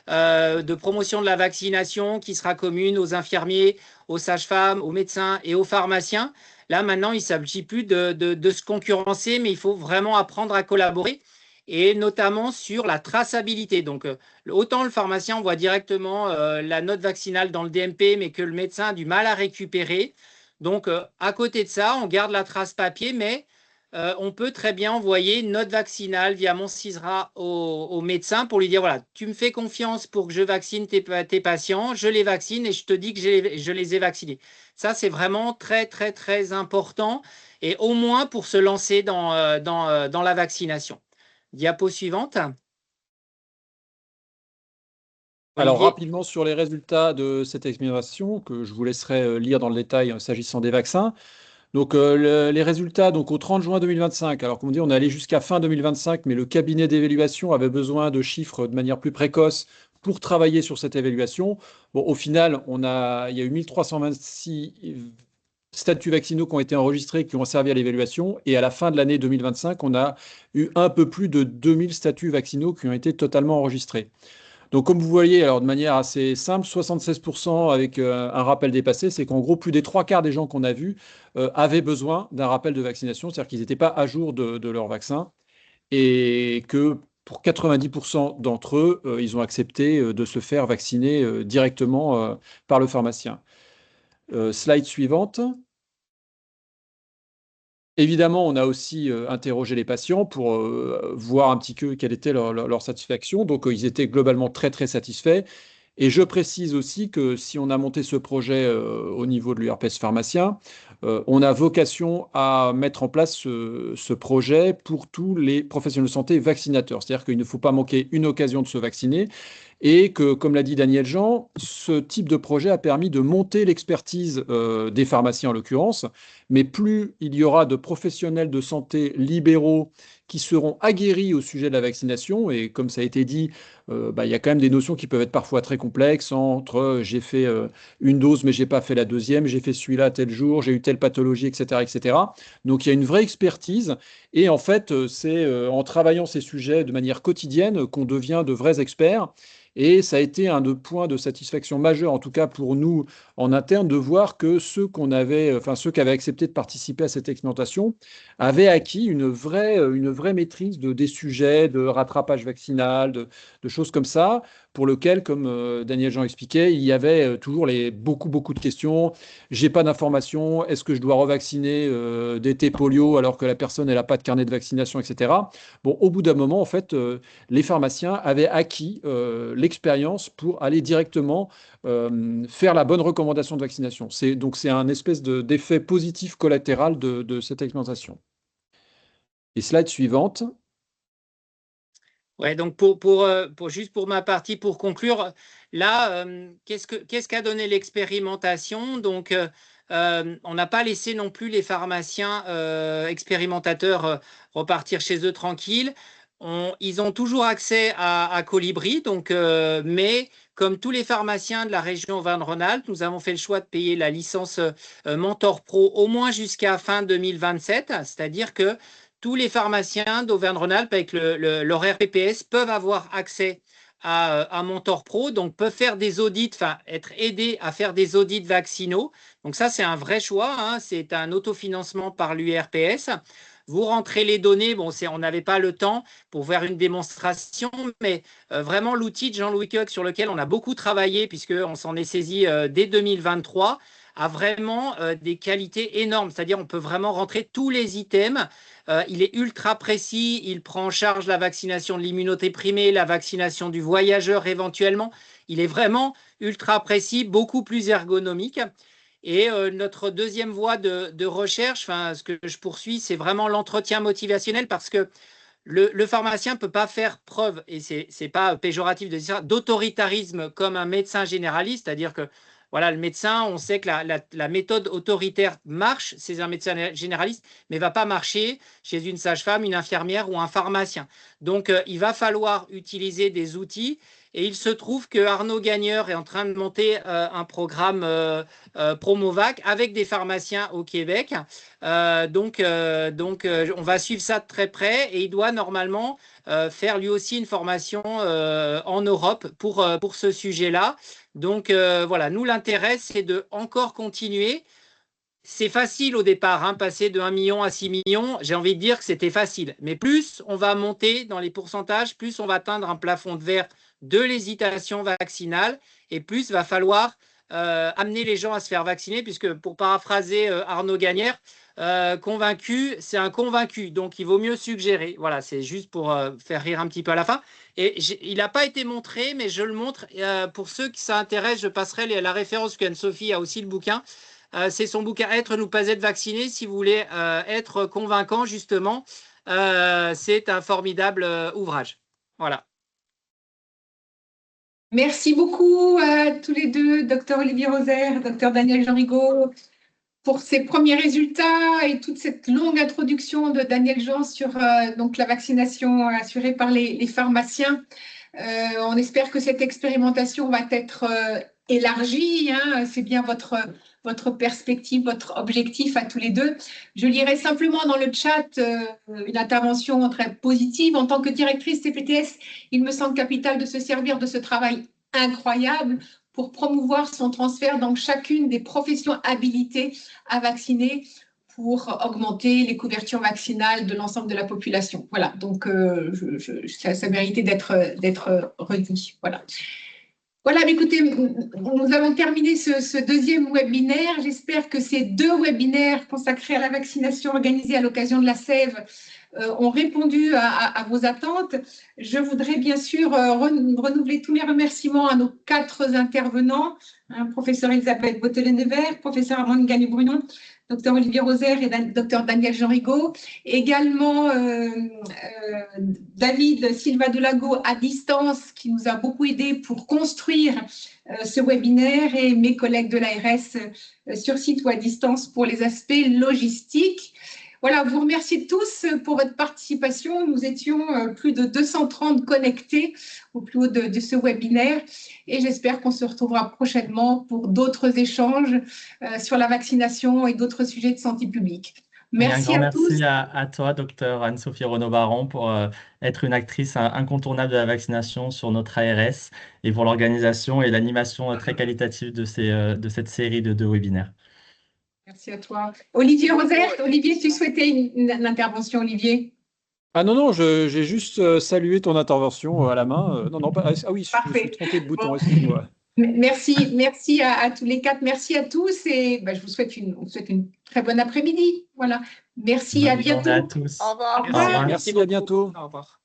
de promotion de la vaccination qui sera commune aux infirmiers, aux sages-femmes, aux médecins et aux pharmaciens. Là, maintenant, il ne s'agit plus de se concurrencer, mais il faut vraiment apprendre à collaborer et notamment sur la traçabilité. Donc, autant le pharmacien envoie directement la note vaccinale dans le DMP, mais que le médecin a du mal à récupérer. Donc, à côté de ça, on garde la trace papier, mais on peut très bien envoyer une note vaccinale via mon CISRA au médecin pour lui dire, voilà, tu me fais confiance pour que je vaccine tes patients, je les vaccine et je te dis que je les ai vaccinés. Ça, c'est vraiment très, très, très important et au moins pour se lancer dans la vaccination. Diapo suivante. Alors Olivier. rapidement sur les résultats de cette expérimentation que je vous laisserai lire dans le détail s'agissant des vaccins. Donc les résultats donc au 30 juin 2025. Alors comme on dit, on est allé jusqu'à fin 2025, mais le cabinet d'évaluation avait besoin de chiffres de manière plus précoce pour travailler sur cette évaluation. Bon, au final, il y a eu 1326 statuts vaccinaux qui ont été enregistrés, qui ont servi à l'évaluation. Et à la fin de l'année 2025, on a eu un peu plus de 2000 statuts vaccinaux qui ont été totalement enregistrés. Donc, comme vous voyez, alors de manière assez simple, 76% avec un rappel dépassé, c'est qu'en gros, plus des 3/4 des gens qu'on a vus avaient besoin d'un rappel de vaccination, c'est-à-dire qu'ils n'étaient pas à jour de leur vaccin et que pour 90% d'entre eux, ils ont accepté de se faire vacciner directement par le pharmacien. Slide suivante. Évidemment, on a aussi interrogé les patients pour voir un petit peu quelle était leur satisfaction. Donc, ils étaient globalement très, très satisfaits. Et je précise aussi que si on a monté ce projet au niveau de l'URPS pharmacien, on a vocation à mettre en place ce projet pour tous les professionnels de santé vaccinateurs. C'est-à-dire qu'il ne faut pas manquer une occasion de se vacciner et que, comme l'a dit Daniel Jean, ce type de projet a permis de monter l'expertise des pharmaciens en l'occurrence, mais plus il y aura de professionnels de santé libéraux qui seront aguerris au sujet de la vaccination, et comme ça a été dit, il y a quand même des notions qui peuvent être parfois très complexes entre j'ai fait une dose mais j'ai pas fait la deuxième, j'ai fait celui-là tel jour, j'ai eu telle pathologie, etc., etc. Donc il y a une vraie expertise et en fait c'est en travaillant ces sujets de manière quotidienne qu'on devient de vrais experts. Et ça a été un point de satisfaction majeur, en tout cas pour nous en interne, de voir que ceux qui avaient accepté de participer à cette expérimentation avaient acquis une vraie maîtrise des sujets de rattrapage vaccinal, de choses comme ça, pour lequel, comme Daniel Jean expliquait, il y avait toujours beaucoup de questions. J'ai pas d'informations. Est-ce que je dois revacciner d'été polio alors que la personne n'a pas de carnet de vaccination, etc. Bon, au bout d'un moment, en fait, les pharmaciens avaient acquis l'expérience pour aller directement faire la bonne recommandation de vaccination. Donc, c'est un espèce d'effet positif collatéral de cette expérimentation. Et slide suivante. Ouais, donc juste pour ma partie, pour conclure, là, qu'est-ce qu'a donné l'expérimentation? Donc, on n'a pas laissé non plus les pharmaciens expérimentateurs repartir chez eux tranquilles. Ils ont toujours accès à Colibri, donc, mais comme tous les pharmaciens de la région Auvergne-Rhône-Alpes, nous avons fait le choix de payer la licence Mentor Pro au moins jusqu'à fin 2027, c'est-à-dire que tous les pharmaciens d'Auvergne-Rhône-Alpes avec leur RPPS peuvent avoir accès à Mentor Pro, donc peuvent faire des audits, enfin être aidés à faire des audits vaccinaux. Donc ça, c'est un vrai choix, hein, c'est un autofinancement par l'URPS. Vous rentrez les données, bon, on n'avait pas le temps pour faire une démonstration, mais vraiment l'outil de Jean-Louis Koch sur lequel on a beaucoup travaillé, puisqu'on s'en est saisi dès 2023, a vraiment des qualités énormes. C'est-à-dire on peut vraiment rentrer tous les items. Il est ultra précis, il prend en charge la vaccination de l'immunité primée, la vaccination du voyageur éventuellement. Il est vraiment ultra précis, beaucoup plus ergonomique. Et notre deuxième voie de recherche, ce que je poursuis, c'est vraiment l'entretien motivationnel parce que le pharmacien ne peut pas faire preuve, et ce n'est pas péjoratif de dire ça, d'autoritarisme comme un médecin généraliste, c'est-à-dire que voilà, le médecin, on sait que la méthode autoritaire marche chez un médecin généraliste, mais ne va pas marcher chez une sage-femme, une infirmière ou un pharmacien. Donc, il va falloir utiliser des outils. Et il se trouve que Arnaud Gagneur est en train de monter un programme Promovac avec des pharmaciens au Québec. Donc, on va suivre ça de très près et il doit normalement faire lui aussi une formation en Europe pour ce sujet-là. Donc, voilà, nous, l'intérêt, c'est de encore continuer. C'est facile au départ, hein, passer de 1 million à 6 millions. J'ai envie de dire que c'était facile. Mais plus on va monter dans les pourcentages, plus on va atteindre un plafond de verre de l'hésitation vaccinale et plus il va falloir amener les gens à se faire vacciner, puisque pour paraphraser Arnaud Gagnère, convaincu, c'est un convaincu. Donc, il vaut mieux suggérer. Voilà, c'est juste pour faire rire un petit peu à la fin. Et il n'a pas été montré, mais je le montre. Pour ceux qui s'intéressent, je passerai la référence, qu'Anne-Sophie a aussi le bouquin. C'est son bouquin Être, ne pas être vacciné. Si vous voulez être convaincant, justement, c'est un formidable ouvrage. Voilà. Merci beaucoup à tous les deux, Dr Olivier Rosaire, Dr Daniel Jean Rigaud, pour ces premiers résultats et toute cette longue introduction de Daniel Jean sur donc la vaccination assurée par les pharmaciens. On espère que cette expérimentation va être élargie, hein, c'est bien votre perspective, votre objectif à tous les deux. Je lirai simplement dans le chat une intervention très positive. En tant que directrice CPTS, il me semble capital de se servir de ce travail incroyable pour promouvoir son transfert dans chacune des professions habilitées à vacciner pour augmenter les couvertures vaccinales de l'ensemble de la population. Voilà, donc ça méritait d'être redit. Voilà. Voilà, mais écoutez, nous avons terminé ce deuxième webinaire. J'espère que ces deux webinaires consacrés à la vaccination organisés à l'occasion de la Sève ont répondu à vos attentes. Je voudrais bien sûr renouveler tous mes remerciements à nos 4 intervenants, professeur Elisabeth Botelet-Nevers, professeur Armand Gagnon-Brunon, docteur Olivier Rosaire et docteur Daniel Jean Rigaud, également David Silva Delago à distance qui nous a beaucoup aidé pour construire ce webinaire et mes collègues de l'ARS sur site ou à distance pour les aspects logistiques. Voilà, vous remercie tous pour votre participation. Nous étions plus de 230 connectés au plus haut de ce webinaire et j'espère qu'on se retrouvera prochainement pour d'autres échanges sur la vaccination et d'autres sujets de santé publique. Merci à tous. Merci à toi, docteur Anne-Sophie Renaud-Baron, pour être une actrice incontournable de la vaccination sur notre ARS et pour l'organisation et l'animation très qualitative de cette série de 2 webinaires. Merci à toi. Olivier Rosaire, Olivier, tu souhaitais une intervention, Olivier? Ah non, j'ai juste salué ton intervention à la main. Non, ah oui, je me suis trompé de bouton, excuse-moi. Merci à tous les 4, merci à tous et je vous souhaite une très bonne après-midi. Voilà. Merci, à bientôt. Bonne journée à tous. Au revoir. Au revoir. Merci, à bientôt. Au revoir.